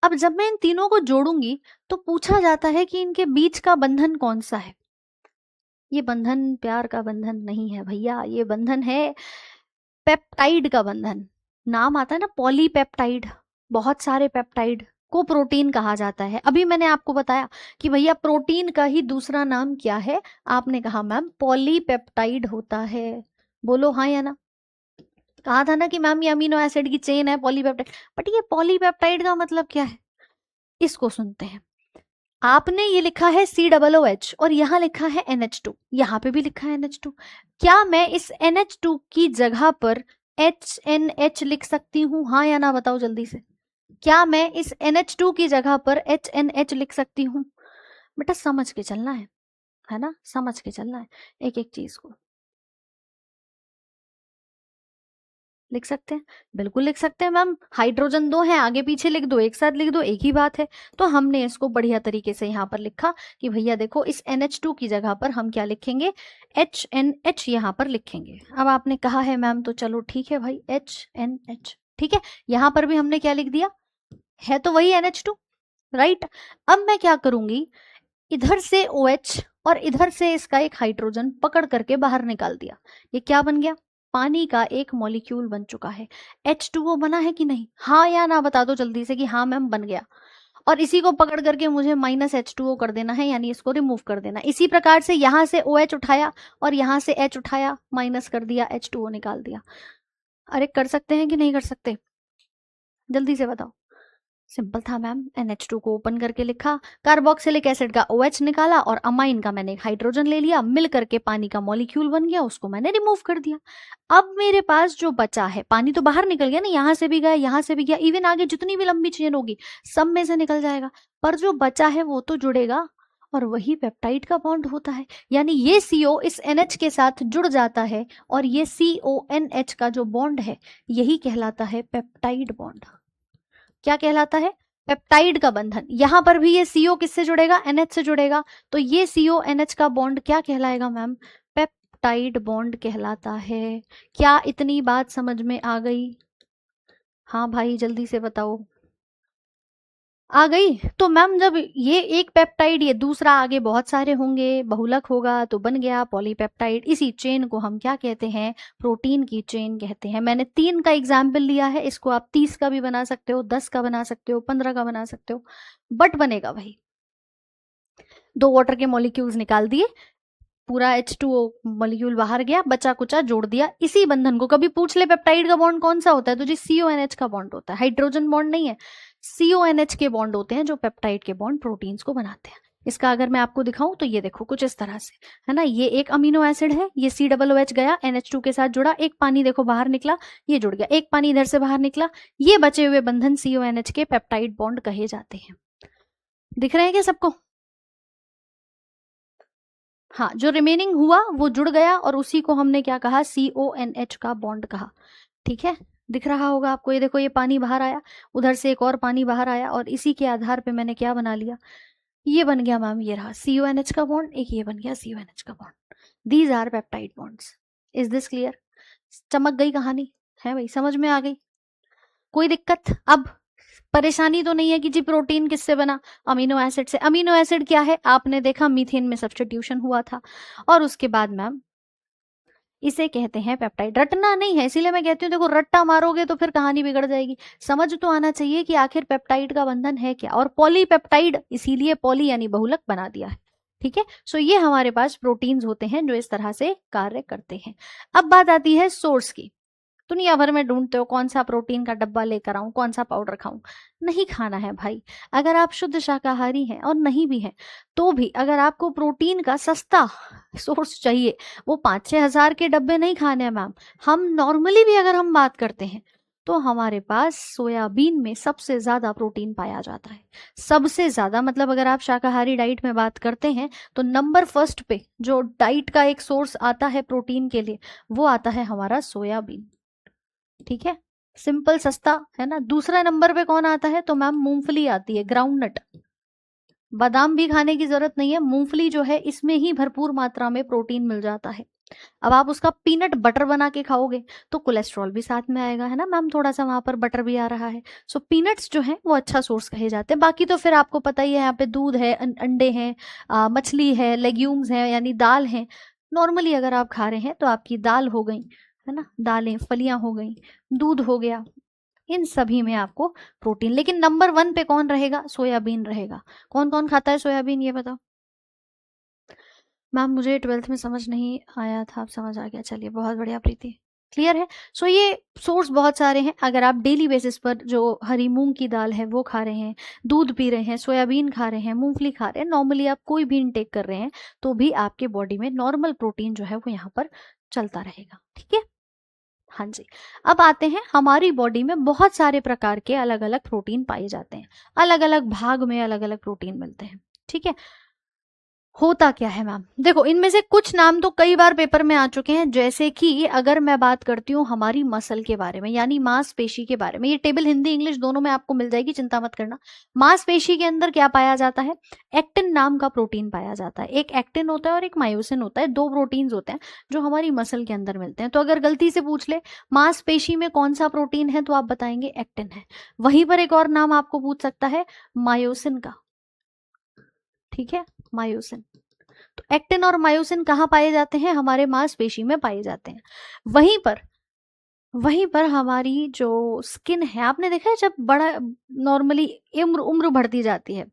अब जब मैं इन तीनों को जोड़ूंगी तो पूछा जाता है कि इनके बीच का बंधन कौन सा है। ये बंधन प्यार का बंधन नहीं है भैया, ये बंधन है पेप्टाइड का बंधन। नाम आता है ना पॉलीपेप्टाइड, बहुत सारे पेप्टाइड को प्रोटीन कहा जाता है। अभी मैंने आपको बताया कि भैया प्रोटीन का ही दूसरा नाम क्या है, आपने कहा मैम पॉलीपेप्टाइड होता है। बोलो हाँ या ना। कहा था ना कि मैम ये अमीनो एसिड की चेन है पॉलीपेप्टाइड, बट ये पॉलीपेप्टाइड का मतलब क्या है, इसको सुनते हैं। आपने ये लिखा है COOH और यहाँ लिखा है NH2, यहाँ पे भी लिखा है NH2। क्या मैं इस NH2 की जगह पर HNH लिख सकती हूँ, हाँ या ना बताओ जल्दी से। क्या मैं इस NH2 की जगह पर HNH लिख सकती हूँ? बेटा समझ के चलना है ना, समझ के चलना है एक एक चीज को। लिख सकते हैं, बिल्कुल लिख सकते हैं मैम। हाइड्रोजन 2 है, आगे पीछे लिख दो, एक साथ लिख दो, एक ही बात है। तो हमने इसको बढ़िया तरीके से यहाँ पर लिखा कि भैया देखो इस NH2 की जगह पर हम क्या लिखेंगे, HNH यहाँ पर लिखेंगे। अब आपने कहा है मैम तो चलो ठीक है भाई, HNH ठीक है। यहाँ पर भी हमने क्या लिख दिया, है तो वही NH2, राइट। अब मैं क्या करूंगी, इधर से OH और इधर से इसका एक हाइड्रोजन पकड़ करके बाहर निकाल दिया। ये क्या बन गया, पानी का एक मॉलिक्यूल बन चुका है। H2O बना है कि नहीं, हाँ या ना बता दो जल्दी से कि हाँ मैम बन गया। और इसी को पकड़ करके मुझे -H2O कर देना है, यानी इसको रिमूव कर देना। इसी प्रकार से यहां से OH उठाया और यहां से H उठाया, माइनस कर दिया, H2O निकाल दिया। अरे कर सकते हैं कि नहीं कर सकते, जल्दी से बताओ। सिंपल था मैम, NH2 को ओपन करके लिखा, कार्बोक्सिलिक एसिड का OH निकाला और अमाइन का मैंने एक हाइड्रोजन ले लिया, मिल करके पानी का मॉलिक्यूल बन गया, उसको मैंने रिमूव कर दिया। अब मेरे पास जो बचा है, पानी तो बाहर निकल गया ना, यहां से भी गया, यहां से भी गया, इवन आगे जितनी भी लंबी चेन होगी सब में से निकल जाएगा, पर जो बचा है वो तो जुड़ेगा और वही पेप्टाइड का बॉन्ड होता है। यानी ये CO इस NH के साथ जुड़ जाता है और ये CONH का जो बॉन्ड है यही कहलाता है पेप्टाइड बॉन्ड। क्या कहलाता है, पेप्टाइड का बंधन। यहां पर भी ये CO किससे जुड़ेगा, NH से जुड़ेगा, तो ये CONH का बॉन्ड क्या कहलाएगा मैम, पेप्टाइड बॉन्ड कहलाता है। क्या इतनी बात समझ में आ गई? हाँ भाई जल्दी से बताओ, आ गई। तो मैम जब ये एक पेप्टाइड, ये दूसरा, आगे बहुत सारे होंगे, बहुलक होगा तो बन गया पॉलीपेप्टाइड। इसी चेन को हम क्या कहते हैं, प्रोटीन की चेन कहते हैं। मैंने 3 का एग्जाम्पल लिया है, इसको आप 30 का भी बना सकते हो, 10 का बना सकते हो, 15 का बना सकते हो, बट बनेगा भाई। 2 वाटर के मॉलिक्यूल्स निकाल दिए, पूरा H2O मॉलिक्यूल बाहर गया, बचा कुचा जोड़ दिया इसी बंधन को। कभी पूछ ले पेप्टाइड का बॉन्ड कौन सा होता है, तो जी CONH का बॉन्ड होता है, हाइड्रोजन बॉन्ड नहीं है, CONH के बॉन्ड होते हैं जो पेप्टाइड के बॉन्ड प्रोटीन्स को बनाते हैं। इसका अगर मैं आपको दिखाऊं तो ये देखो कुछ इस तरह से, है ना, ये एक अमीनो एसिड है, ये COOH गया NH2 के साथ जुड़ा, एक पानी देखो बाहर निकला, ये जुड़ गया, एक पानी इधर से बाहर निकला, ये बचे हुए बंधन CONH के पेप्टाइड बॉन्ड कहे जाते हैं। दिख रहे हैं क्या सबको? हाँ, जो रिमेनिंग हुआ वो जुड़ गया और उसी को हमने क्या कहा, CONH का बॉन्ड कहा। ठीक है, दिख रहा होगा आपको, ये देखो ये पानी बाहर आया, उधर से एक और पानी बाहर आया, और इसी के आधार पे मैंने क्या बना लिया, ये बन गया मैम, ये रहा CONH का बॉन्ड, एक ये बन गया CONH का bond. These are peptide bonds. Is this clear? चमक गई कहानी, है भाई, समझ में आ गई? कोई दिक्कत? अब परेशानी तो नहीं है कि जी प्रोटीन किससे बना, अमीनो एसिड से। अमीनो एसिड क्या है, आपने देखा मीथेन में सब्स्टिट्यूशन हुआ था, और उसके बाद मैम इसे कहते हैं पेप्टाइड। रटना नहीं है, इसीलिए मैं कहती हूँ देखो, रट्टा मारोगे तो फिर कहानी बिगड़ जाएगी। समझ तो आना चाहिए कि आखिर पेप्टाइड का बंधन है क्या, और पॉलीपेप्टाइड इसीलिए पॉली यानी बहुलक बना दिया है। ठीक है, सो ये हमारे पास प्रोटीन्स होते हैं जो इस तरह से कार्य करते हैं। अब बात आती है सोर्स की। दुनिया भर में ढूंढते हो कौन सा प्रोटीन का डब्बा लेकर आऊं, कौन सा पाउडर खाऊं। नहीं खाना है भाई। अगर आप शुद्ध शाकाहारी हैं और नहीं भी हैं तो भी अगर आपको प्रोटीन का सस्ता सोर्स चाहिए, वो 5-6 हजार के डब्बे नहीं खाने हैं मैम। हम नॉर्मली भी अगर हम बात करते हैं तो हमारे पास सोयाबीन में सबसे ज्यादा प्रोटीन पाया जाता है। सबसे ज्यादा मतलब अगर आप शाकाहारी डाइट में बात करते हैं तो नंबर फर्स्ट पे जो डाइट का एक सोर्स आता है प्रोटीन के लिए, वो आता है हमारा सोयाबीन। ठीक है, सिंपल सस्ता, है ना। दूसरा नंबर पे कौन आता है, तो मैम मूंगफली आती है, ग्राउंड नट। बादाम भी खाने की जरूरत नहीं है, मूंगफली जो है इसमें ही भरपूर मात्रा में प्रोटीन मिल जाता है। अब आप उसका पीनट बटर बना के खाओगे तो कोलेस्ट्रॉल भी साथ में आएगा, है ना मैम, थोड़ा सा वहां पर बटर भी आ रहा है। सो पीनट्स जो है वो अच्छा सोर्स कहे जाते हैं। बाकी तो फिर आपको पता ही है, यहाँ पे दूध है, अंडे हैं, मछली है, लेग्यूम्स है यानी दाल है। नॉर्मली अगर आप खा रहे हैं तो आपकी दाल हो गई, है ना, दालें फलियां हो गई, दूध हो गया, इन सभी में आपको प्रोटीन। लेकिन नंबर 1 पे कौन रहेगा, सोयाबीन रहेगा। कौन कौन खाता है सोयाबीन, ये बताओ। मैम मुझे 12th में समझ नहीं आया था, अब समझ आ गया, चलिए बहुत बढ़िया प्रीति, क्लियर है। सो ये सोर्स बहुत सारे हैं। अगर आप डेली बेसिस पर जो हरी मूंग की दाल है वो खा रहे हैं, दूध पी रहे हैं, सोयाबीन खा रहे हैं, मूंगफली खा रहे हैं, नॉर्मली आप कोई भी इनटेक कर रहे हैं, तो भी आपके बॉडी में नॉर्मल प्रोटीन जो है वो यहाँ पर चलता रहेगा। ठीक है, हाँ जी। अब आते हैं, हमारी बॉडी में बहुत सारे प्रकार के अलग अलग प्रोटीन पाए जाते हैं, अलग अलग भाग में अलग अलग प्रोटीन मिलते हैं। ठीक है, होता क्या है मैम, देखो इनमें से कुछ नाम तो कई बार पेपर में आ चुके हैं, जैसे कि अगर मैं बात करती हूँ हमारी मसल के बारे में यानी मांसपेशी के बारे में, ये टेबल हिंदी इंग्लिश दोनों में आपको मिल जाएगी, चिंता मत करना। मांसपेशी के अंदर क्या पाया जाता है, एक्टिन नाम का प्रोटीन पाया जाता है। एक एक्टिन होता है और एक मायोसिन होता है, दो प्रोटीन्स होते हैं जो हमारी मसल के अंदर मिलते हैं। तो अगर गलती से पूछ ले मांसपेशी में कौन सा प्रोटीन है, तो आप बताएंगे एक्टिन है। वहीं पर एक और नाम आपको पूछ सकता है मायोसिन का। ठीक है, मायोसिन। तो एक्टिन और मायोसिन कहाँ पाए जाते हैं, हमारे मांसपेशी में पाए जाते हैं। वहीं पर हमारी जो स्किन है, आपने देखा है जब बड़ा नॉर्मली उम्र उम्र बढ़ती जाती है,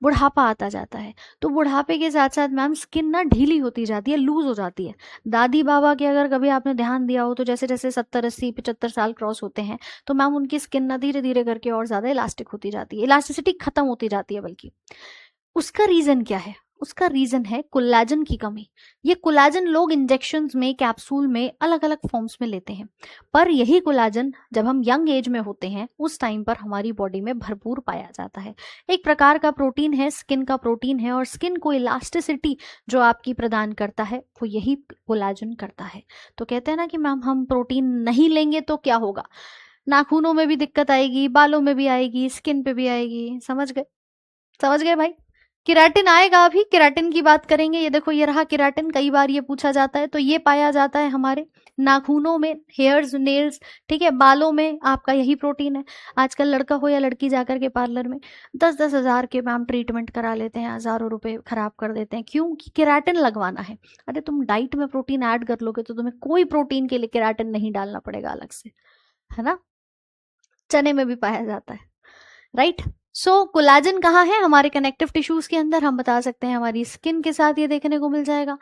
बुढ़ापा आता जाता है, तो बुढ़ापे के साथ साथ मैम स्किन ना ढीली होती जाती है, लूज हो जाती है। दादी बाबा के अगर कभी आपने ध्यान दिया हो तो जैसे जैसे 70-80-75 साल क्रॉस होते हैं तो मैम उनकी स्किन ना धीरे धीरे करके और ज्यादा इलास्टिक होती जाती है, इलास्टिसिटी खत्म होती जाती है। बल्कि उसका रीजन क्या है, उसका रीजन है कोलेजन की कमी। ये कोलेजन लोग इंजेक्शंस में, कैप्सूल में, अलग अलग फॉर्म्स में लेते हैं, पर यही कोलेजन जब हम यंग एज में होते हैं उस टाइम पर हमारी बॉडी में भरपूर पाया जाता है। एक प्रकार का प्रोटीन है, स्किन का प्रोटीन है, और स्किन को इलास्टिसिटी जो आपकी प्रदान करता है वो यही कोलेजन करता है। तो कहते हैं ना कि मैम हम प्रोटीन नहीं लेंगे तो क्या होगा, नाखूनों में भी दिक्कत आएगी, बालों में भी आएगी, स्किन पे भी आएगी। समझ गए, समझ गए भाई। केराटिन आएगा, अभी केराटिन की बात करेंगे। ये देखो ये रहा केराटिन, कई बार ये पूछा जाता है। तो ये पाया जाता है हमारे नाखूनों में, हेयर्स, नेल्स, ठीक है, बालों में आपका यही प्रोटीन है। आजकल लड़का हो या लड़की जाकर के पार्लर में 10-10 हजार के मैम ट्रीटमेंट करा लेते हैं, हजारों रुपए खराब कर देते हैं, क्यों कि केराटिन लगवाना है। अरे तुम डाइट में प्रोटीन ऐड कर लोगे तो तुम्हें कोई प्रोटीन के लिए केराटिन नहीं डालना पड़ेगा अलग से, है ना। चने में भी पाया जाता है, राइट। सो कोलेजन कहाँ है, हमारे कनेक्टिव टिश्यूज के अंदर। हम बता सकते हैं हमारी स्किन के साथ ये देखने को मिल जाएगा।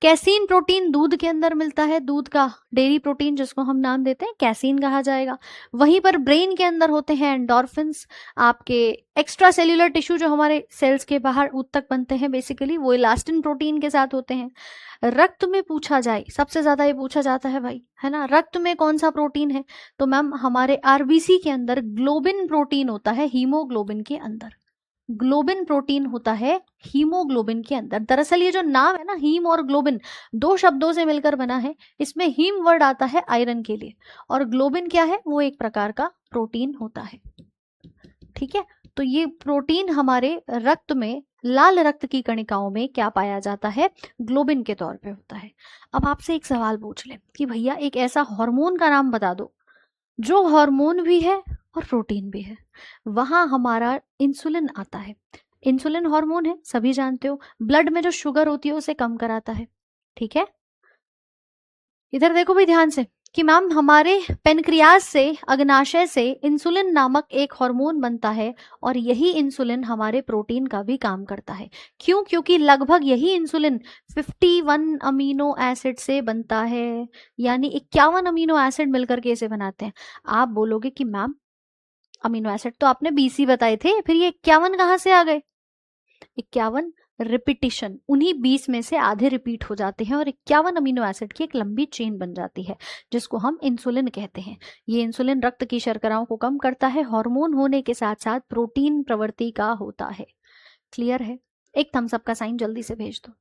कैसीन प्रोटीन दूध के अंदर मिलता है, दूध का डेयरी प्रोटीन जिसको हम नाम देते हैं कैसीन कहा जाएगा। वहीं पर ब्रेन के अंदर होते हैं एंडोर्फिन्स। आपके एक्स्ट्रा सेल्यूलर टिश्यू जो हमारे सेल्स के बाहर ऊतक बनते हैं बेसिकली, वो इलास्टिन प्रोटीन के साथ होते हैं। रक्त में पूछा जाए, सबसे ज्यादा ये पूछा जाता है भाई, है ना, रक्त में कौन सा प्रोटीन है, तो मैम हमारे आरबीसी के अंदर ग्लोबिन प्रोटीन होता है, हीमोग्लोबिन के अंदर। ग्लोबिन प्रोटीन होता है हीमोग्लोबिन के अंदर। दरअसल ये जो नाम है ना, हीम और ग्लोबिन, दो शब्दों से मिलकर बना है। इसमें हीम वर्ड आता है आयरन के लिए, और ग्लोबिन क्या है, वो एक प्रकार का प्रोटीन होता है। ठीक है, तो ये प्रोटीन हमारे रक्त में, लाल रक्त की कणिकाओं में क्या पाया जाता है, ग्लोबिन के तौर पे होता है। अब आपसे एक सवाल पूछ ले कि भैया एक ऐसा हार्मोन का नाम बता दो जो हार्मोन भी है और प्रोटीन भी है। वहां हमारा इंसुलिन आता है। इंसुलिन हार्मोन है, सभी जानते हो, ब्लड में जो शुगर होती है उसे कम कराता है। ठीक है, इधर देखो भाई ध्यान से कि मैम हमारे पेनक्रियास से, अग्नाशय से इंसुलिन नामक एक हार्मोन बनता है, और यही इंसुलिन हमारे प्रोटीन का भी काम करता है। क्यों? क्योंकि लगभग यही इंसुलिन 51 अमीनो एसिड से बनता है, यानी 51 अमीनो एसिड मिलकर के इसे बनाते हैं। आप बोलोगे कि मैम अमीनो एसिड तो आपने 20 ही बताए थे, फिर ये 51 कहाँ से आ गए? 51 रिपीटिशन, उन्हीं 20 में से आधे रिपीट हो जाते हैं और 51 अमीनो एसिड की एक लंबी चेन बन जाती है, जिसको हम इंसुलिन कहते हैं। ये इंसुलिन रक्त की शर्कराओं को कम करता है, हार्मोन होने के साथ साथ प्रोटीन प्रवृत्ति का होता है। क्लियर है? एक थम्स अप का साइन जल्दी से भेज दो।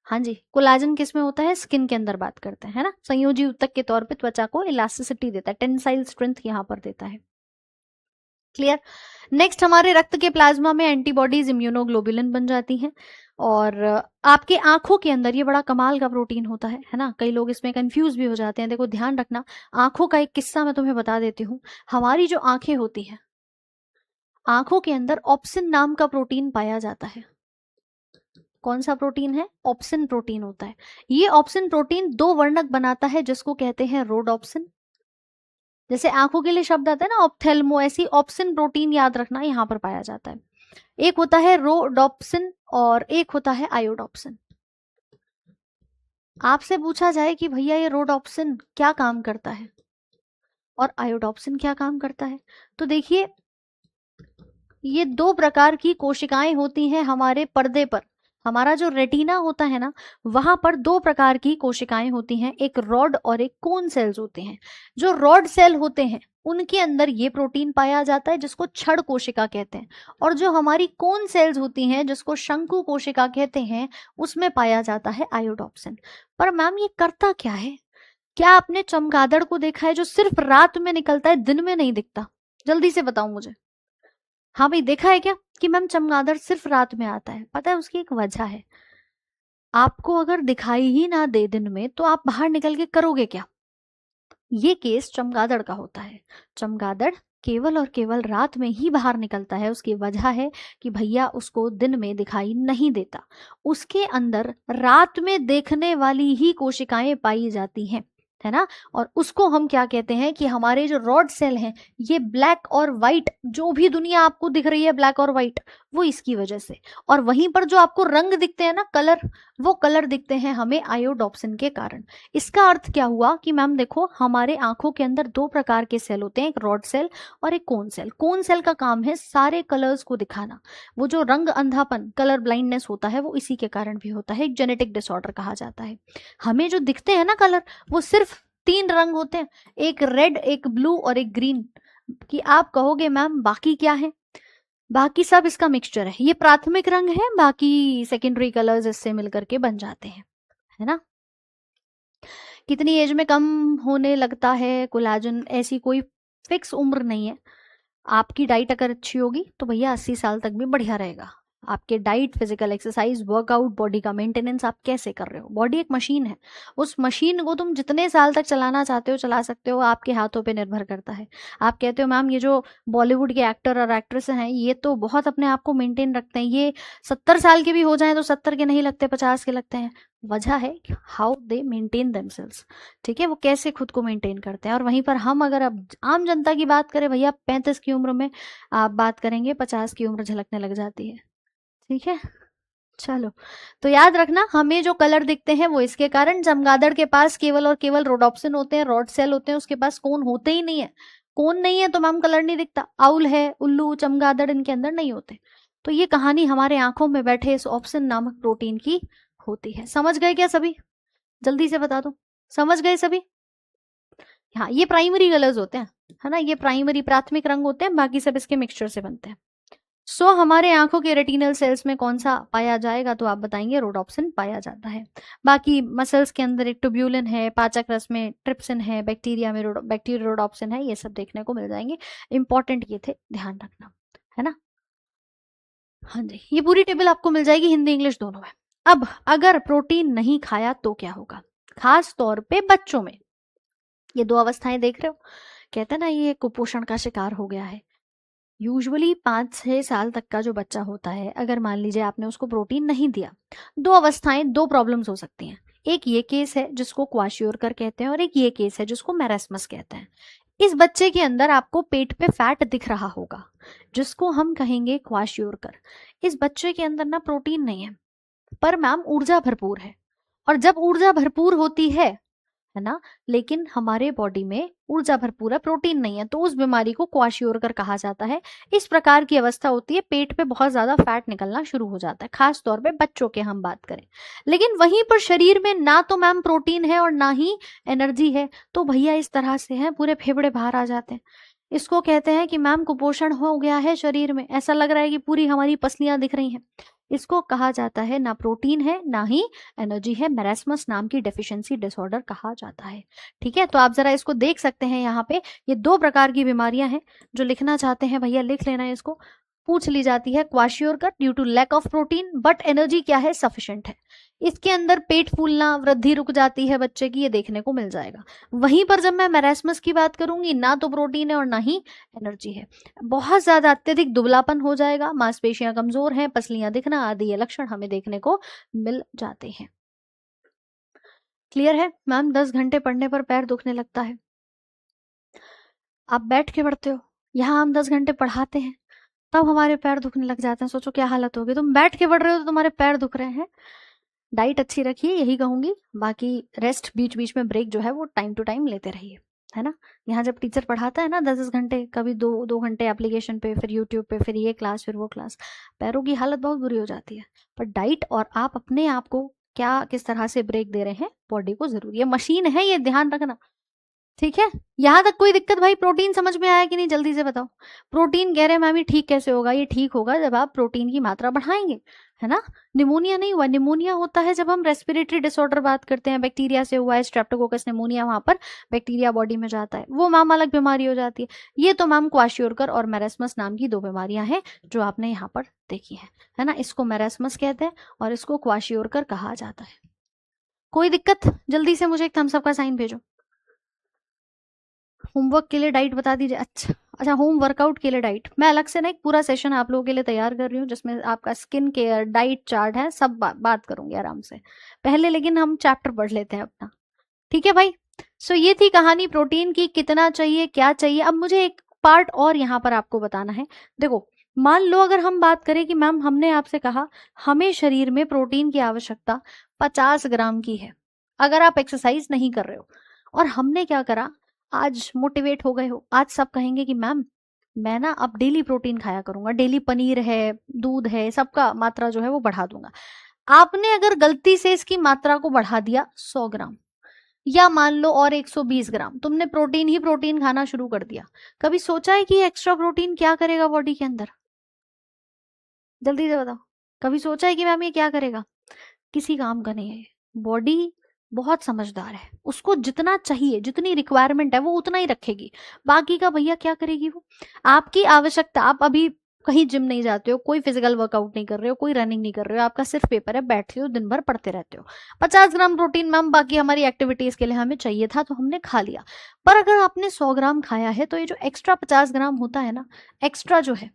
हाँ जी, कोलाजन किस में होता है? स्किन के अंदर बात करते हैं, है ना, संयोजी ऊतक के तौर पे त्वचा को इलास्टिसिटी देता है, टेंसाइल स्ट्रेंथ यहाँ पर देता है। क्लियर? नेक्स्ट, हमारे रक्त के प्लाज्मा में एंटीबॉडीज इम्यूनोग्लोबुलिन बन जाती हैं। और आपके आंखों के अंदर ये बड़ा कमाल का प्रोटीन होता है ना, कई लोग इसमें कंफ्यूज भी हो जाते हैं। देखो ध्यान रखना, आंखों का एक किस्सा मैं तुम्हें बता देती हूँ। हमारी जो आंखें होती हैं, आंखों के अंदर ऑप्सिन नाम का प्रोटीन पाया जाता है। कौन सा प्रोटीन है? ऑप्सिन प्रोटीन होता है। ये ऑप्सिन प्रोटीन दो वर्णक बनाता है, जिसको कहते हैं रोडोप्सिन। जैसे आंखों के लिए शब्द आता है ना ऑप्थेल्मो, ऐसी ऑप्सिन प्रोटीन याद रखना यहाँ पर पाया जाता है। एक होता है रोडोप्सिन और एक होता है आयोडोप्सिन। आपसे पूछा जाए कि भैया ये रोडोप्सिन क्या काम करता है और आयोडोप्सिन क्या काम करता है, तो देखिए ये दो प्रकार की कोशिकाएं होती हैं हमारे पर्दे पर। हमारा जो रेटिना होता है ना, वहां पर दो प्रकार की कोशिकाएं होती हैं, एक रॉड और एक कोन सेल्स होते हैं। जो रॉड सेल होते हैं उनके अंदर ये प्रोटीन पाया जाता है, जिसको छड़ कोशिका कहते हैं, और जो हमारी कोन सेल्स होती हैं, जिसको शंकु कोशिका कहते हैं, उसमें पाया जाता है आयोडोप्सिन। पर मैम ये करता क्या है? क्या आपने चमगादड़ को देखा है जो सिर्फ रात में निकलता है, दिन में नहीं दिखता? जल्दी से बताओ मुझे। हाँ भाई, देखा है क्या कि मैम चमगादड़ सिर्फ रात में आता है? पता है उसकी एक वजह है। आपको अगर दिखाई ही ना दे दिन में, तो आप बाहर निकल के करोगे क्या? ये केस चमगादड़ का होता है। चमगादड़ केवल और केवल रात में ही बाहर निकलता है। उसकी वजह है कि भैया उसको दिन में दिखाई नहीं देता, उसके अंदर रात में देखने वाली ही कोशिकाएं पाई जाती हैं, है ना। और उसको हम क्या कहते हैं कि हमारे जो रॉड सेल हैं, ये ब्लैक और व्हाइट, जो भी दुनिया आपको दिख रही है ब्लैक और व्हाइट, वो इसकी वजह से। और वहीं पर जो आपको रंग दिखते हैं ना, कलर, वो कलर दिखते हैं हमें आयोडोप्सिन के कारण। इसका अर्थ क्या हुआ कि मैम देखो, हमारे आंखों के अंदर दो प्रकार के सेल होते हैं, एक रॉड सेल और एक कोन सेल। कोन सेल का काम है सारे कलर्स को दिखाना। वो जो रंग अंधापन, कलर ब्लाइंडनेस होता है, वो इसी के कारण भी होता है, एक जेनेटिक डिसऑर्डर कहा जाता है। हमें जो दिखते हैं ना कलर, वो सिर्फ 3 रंग होते हैं, एक रेड, एक ब्लू और एक ग्रीन। कि आप कहोगे मैम बाकी क्या है? बाकी सब इसका मिक्सचर है। ये प्राथमिक रंग है, बाकी सेकेंडरी कलर्स इससे मिलकर के बन जाते हैं, है ना। कितनी एज में कम होने लगता है कोलाजन? ऐसी कोई फिक्स उम्र नहीं है। आपकी डाइट अगर अच्छी होगी तो भैया 80 साल तक भी बढ़िया रहेगा। आपके diet, physical exercise, workout, body का मेंटेनेंस आप कैसे कर रहे हो। बॉडी एक मशीन है, उस मशीन को तुम जितने साल तक चलाना चाहते हो चला सकते हो, आपके हाथों पे निर्भर करता है। आप कहते हो मैम ये जो बॉलीवुड के एक्टर और एक्ट्रेस हैं, ये तो बहुत अपने आप को मेंटेन रखते हैं, ये 70 साल के भी हो जाएं तो 70 के नहीं लगते, 50 के लगते हैं। वजह है हाउ दे मेंटेन देमसेल्व्स। ठीक है, वो कैसे खुद को मेंटेन करते हैं। और वहीं पर हम अगर अब आम जनता की बात करें, भैया 35 की उम्र में आप बात करेंगे, 50 की उम्र झलकने लग जाती है। ठीक है, चलो, तो याद रखना हमें जो कलर दिखते हैं वो इसके कारण, चमगादड़ के पास केवल और केवल रोडोप्सिन होते हैं, रॉड सेल होते हैं, उसके पास कोन होते ही नहीं है। कोन नहीं है तो मैम कलर नहीं दिखता। आउल है, उल्लू, चमगादड़, इनके अंदर नहीं होते। तो ये कहानी हमारे आंखों में बैठे इस ऑप्सिन नामक प्रोटीन की होती है। समझ गए क्या सभी? जल्दी से बता दो, समझ गए सभी? हाँ, ये प्राइमरी कलर्स होते हैं, है ना, ये प्राइमरी प्राथमिक रंग होते हैं, बाकी सब इसके मिक्सचर से बनते हैं। सो हमारे आंखों के रेटिनल सेल्स में कौन सा पाया जाएगा? तो आप बताएंगे रोडोप्सिन पाया जाता है। बाकी मसल्स के अंदर एक ट्यूब्यूलिन है, पाचक रस में ट्रिप्सिन है, बैक्टीरिया में बैक्टीरिया रोडोप्सिन है, ये सब देखने को मिल जाएंगे। इंपॉर्टेंट ये थे, ध्यान रखना, है ना। हाँ जी, ये पूरी टेबल आपको मिल जाएगी हिंदी इंग्लिश दोनों में। अब अगर प्रोटीन नहीं खाया तो क्या होगा, खास तौर पे बच्चों में। ये दो अवस्थाएं देख रहे हो, कहते हैं ना ये कुपोषण का शिकार हो गया है। यूजुअली 5-6 साल तक का जो बच्चा होता है, अगर मान लीजिए आपने उसको प्रोटीन नहीं दिया, दो अवस्थाएं, दो प्रॉब्लम्स हो सकती हैं। एक ये केस है जिसको क्वाशियोरकर कहते हैं, और एक ये केस है जिसको मैरास्मस कहते हैं। इस बच्चे के अंदर आपको पेट पे फैट दिख रहा होगा, जिसको हम कहेंगे क्वाशियोरकर। इस बच्चे के अंदर ना प्रोटीन नहीं है, पर मैम ऊर्जा भरपूर है। और जब ऊर्जा भरपूर होती है ना, लेकिन हमारे बॉडी में ऊर्जा भरपूर है, प्रोटीन नहीं है, तो उस बीमारी को क्वाशियोरकर कहा जाता है। इस प्रकार की अवस्था होती है, पेट पे बहुत ज्यादा फैट निकलना शुरू हो जाता है, खास तौर पे बच्चों के हम बात करें। लेकिन वहीं पर शरीर में ना तो मैम प्रोटीन है और ना ही एनर्जी है, तो भैया इस तरह से है पूरे फेफड़े बाहर आ जाते हैं। इसको कहते हैं कि मैम कुपोषण हो गया है शरीर में, ऐसा लग रहा है कि पूरी हमारी पसलियां दिख रही हैं। इसको कहा जाता है ना प्रोटीन है ना ही एनर्जी है, मैरास्मस नाम की डेफिशिएंसी डिसऑर्डर कहा जाता है। ठीक है, तो आप जरा इसको देख सकते हैं यहाँ पे, ये दो प्रकार की बीमारियां हैं। जो लिखना चाहते हैं भैया लिख लेना है, इसको पूछ ली जाती है। Kwashiorkor due to lack of protein but energy क्या है, सफिशिएंट है। इसके अंदर पेट फूलना, वृद्धि रुक जाती है बच्चे की, ये देखने को मिल जाएगा। वहीं पर जब मैं मैरास्मस की बात करूंगी, ना तो प्रोटीन है और ना ही एनर्जी है, बहुत ज्यादा अत्यधिक दुबलापन हो जाएगा, मांसपेशियां कमजोर हैं, पसलियां दिखना आदि ये लक्षण हमें देखने को मिल जाते हैं। क्लियर है मैम? 10 घंटे पढ़ने पर पैर दुखने लगता है। आप बैठ के पढ़ते हो, यहाँ हम 10 घंटे पढ़ाते हैं, तब हमारे पैर दुखने लग जाते हैं। सोचो क्या हालत होगी, तुम बैठ के पढ़ रहे हो तो तुम्हारे पैर दुख रहे हैं। डाइट अच्छी रखिए, यही कहूंगी। बाकी रेस्ट बीच बीच में ब्रेक जो है वो टाइम टू टाइम लेते रहिए, है ना। यहाँ जब टीचर पढ़ाता है ना 10-10 घंटे, कभी 2-2 घंटे एप्लीकेशन पे, फिर यूट्यूब पे, फिर ये क्लास, फिर वो क्लास, पैरों की हालत बहुत बुरी हो जाती है। पर डाइट और आप अपने आप को क्या किस तरह से ब्रेक दे रहे हैं, बॉडी को जरूरी है, मशीन है ये, ध्यान रखना। ठीक है, यहां तक कोई दिक्कत भाई? प्रोटीन समझ में आया कि नहीं, जल्दी से बताओ। प्रोटीन कह रहे हैं मैम ये ठीक कैसे होगा? ये ठीक होगा जब आप प्रोटीन की मात्रा बढ़ाएंगे, है ना। निमोनिया नहीं हुआ, निमोनिया होता है जब हम रेस्पिरेटरी डिसऑर्डर बात करते हैं, बैक्टीरिया से हुआ है, स्ट्रेप्टोकोकस निमोनिया, वहां पर बैक्टीरिया बॉडी में जाता है, वो मैम अलग बीमारी हो जाती है। ये तो मैम क्वाशियोरकर और मैरास्मस नाम की दो बीमारियां हैं जो आपने यहाँ पर देखी है ना। इसको मैरास्मस कहते हैं और इसको क्वाशियोरकर कहा जाता है। कोई दिक्कत? जल्दी से मुझे एक थम्स अप का साइन भेजो। होमवर्क के लिए डाइट बता दीजिए। अच्छा अच्छा, होम वर्कआउट के लिए डाइट मैं अलग से ना एक पूरा सेशन आप लोगों के लिए तैयार कर रही हूँ, जिसमें आपका स्किन केयर, डाइट चार्ट है, सब बात करूंगी आराम से। पहले लेकिन हम चैप्टर पढ़ लेते हैं अपना, ठीक है भाई। सो ये थी कहानी प्रोटीन की, कितना चाहिए क्या चाहिए। अब मुझे एक पार्ट और यहाँ पर आपको बताना है। देखो, मान लो अगर हम बात करें कि मैम हमने आपसे कहा हमें शरीर में प्रोटीन की आवश्यकता 50 ग्राम की है, अगर आप एक्सरसाइज नहीं कर रहे हो, और हमने क्या करा, आज मोटिवेट हो गए हो, आज सब कहेंगे कि मैम मैं ना अब डेली प्रोटीन खाया करूंगा, डेली पनीर है, दूध है, सबका मात्रा जो है वो बढ़ा दूंगा। आपने अगर गलती से इसकी मात्रा को बढ़ा दिया 100 ग्राम, या मान लो और 120 ग्राम, तुमने प्रोटीन ही प्रोटीन खाना शुरू कर दिया। कभी सोचा है कि एक्स्ट्रा प्रोटीन क्या करेगा बॉडी के अंदर? जल्दी से बताओ, कभी सोचा है कि मैम ये क्या करेगा? किसी काम का नहीं है। बॉडी बहुत समझदार है, उसको जितना चाहिए, जितनी रिक्वायरमेंट है वो उतना ही रखेगी, बाकी का भैया क्या करेगी वो। आपकी आवश्यकता, आप अभी कहीं जिम नहीं जाते हो, कोई फिजिकल वर्कआउट नहीं कर रहे हो, कोई रनिंग नहीं कर रहे हो, आपका सिर्फ पेपर है, बैठते हो दिन भर पढ़ते रहते हो, 50 ग्राम प्रोटीन मैम बाकी हमारी एक्टिविटीज के लिए हमें चाहिए था तो हमने खा लिया। पर अगर आपने 100 ग्राम खाया है तो ये जो एक्स्ट्रा 50 ग्राम होता है ना, एक्स्ट्रा जो है,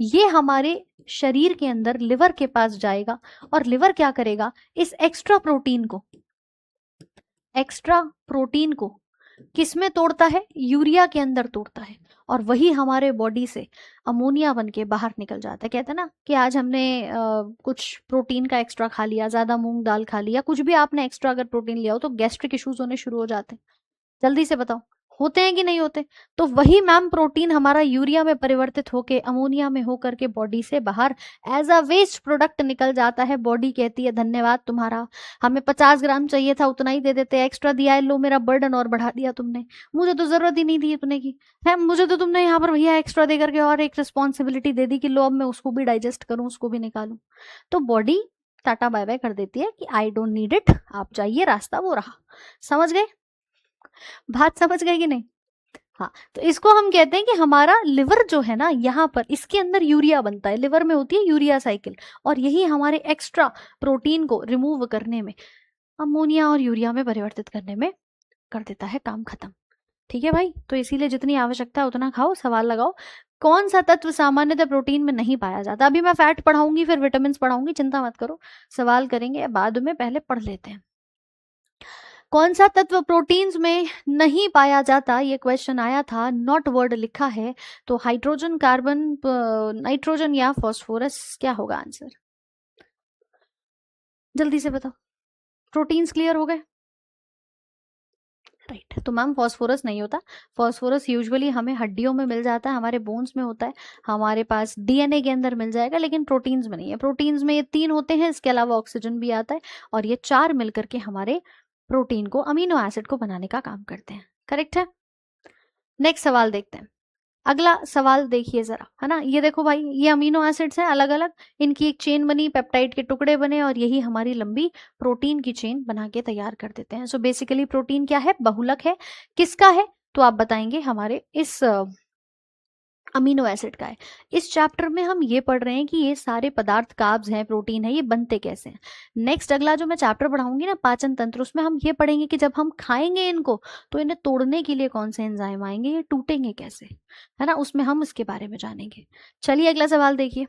ये हमारे शरीर के अंदर लिवर के पास जाएगा, और लिवर क्या करेगा, इस एक्स्ट्रा प्रोटीन को किस में तोड़ता है? यूरिया के अंदर तोड़ता है, और वही हमारे बॉडी से अमोनिया बन के बाहर निकल जाता है। कहते हैं ना कि आज हमने कुछ प्रोटीन का एक्स्ट्रा खा लिया, ज्यादा मूंग दाल खा लिया, कुछ भी आपने एक्स्ट्रा अगर प्रोटीन लिया हो तो गैस्ट्रिक इश्यूज होने शुरू हो जाते हैं। जल्दी से बताओ, होते हैं कि नहीं होते? तो वही मैम प्रोटीन हमारा यूरिया में परिवर्तित होके अमोनिया में होकर के बॉडी से बाहर एज अ वेस्ट प्रोडक्ट निकल जाता है। बॉडी कहती है धन्यवाद तुम्हारा, हमें 50 ग्राम चाहिए था उतना ही दे देते, एक्स्ट्रा दिया है, लो मेरा बर्डन और बढ़ा दिया तुमने, मुझे तो जरूरत ही नहीं थी इतने की है, मुझे तो तुमने यहाँ पर भैया एक्स्ट्रा दे करके और एक रिस्पॉन्सिबिलिटी दे दी कि लो अब मैं उसको भी डाइजेस्ट करूँ, उसको भी निकालूं। तो बॉडी टाटा बाय बाय कर देती है कि आई डोंट नीड इट, आप जाइए, रास्ता वो रहा। समझ गए? बात समझ गए कि नहीं? हाँ, तो इसको हम कहते हैं कि हमारा लिवर जो है ना, यहाँ पर इसके अंदर यूरिया बनता है, लिवर में होती है यूरिया साइकिल, और यही हमारे एक्स्ट्रा प्रोटीन को रिमूव करने में, अमोनिया और यूरिया में परिवर्तित करने में कर देता है काम खत्म। ठीक है भाई, तो इसीलिए जितनी आवश्यकता है उतना खाओ। सवाल लगाओ, कौन सा तत्व सामान्यतः प्रोटीन में नहीं पाया जाता? अभी मैं फैट पढ़ाऊंगी, फिर विटामिन पढ़ाऊंगी, चिंता मत करो, सवाल करेंगे बाद में, पहले पढ़ लेते हैं। कौन सा तत्व प्रोटीन्स में नहीं पाया जाता? ये क्वेश्चन आया था, नॉट वर्ड लिखा है, तो हाइड्रोजन, कार्बन, नाइट्रोजन या फास्फोरस, क्या होगा आंसर? जल्दी से बताओ। प्रोटीन्स क्लियर हो गए? राइट, तो मैम फास्फोरस नहीं होता। फास्फोरस यूजुअली हमें हड्डियों में मिल जाता है, हमारे बोन्स में होता है, हमारे पास डीएनए के अंदर मिल जाएगा, लेकिन प्रोटीन्स में नहीं है। प्रोटीन्स में ये 3 होते हैं, इसके अलावा ऑक्सीजन भी आता है, और ये 4 मिलकर के हमारे प्रोटीन को, अमीनो एसिड को बनाने का काम करते हैं। करेक्ट है? नेक्स्ट सवाल देखते हैं। अगला सवाल देखिए जरा, है ना, ये देखो भाई, ये अमीनो एसिड्स हैं अलग अलग, इनकी एक चेन बनी, पेप्टाइड के टुकड़े बने, और यही हमारी लंबी प्रोटीन की चेन बना के तैयार कर देते हैं। सो बेसिकली प्रोटीन क्या है? बहुलक है। किसका है? तो आप बताएंगे हमारे इस अमीनो एसिड का है। इस चैप्टर में हम ये पढ़ रहे हैं कि ये सारे पदार्थ कार्ब्स हैं, प्रोटीन है, ये बनते कैसे हैं। नेक्स्ट अगला जो मैं चैप्टर पढ़ाऊंगी ना, पाचन तंत्र, उसमें हम ये पढ़ेंगे कि जब हम खाएंगे इनको तो इन्हें तोड़ने के लिए कौन से एंजाइम आएंगे, ये टूटेंगे कैसे, है ना, उसमें हम इसके बारे में जानेंगे। चलिए अगला सवाल देखिए।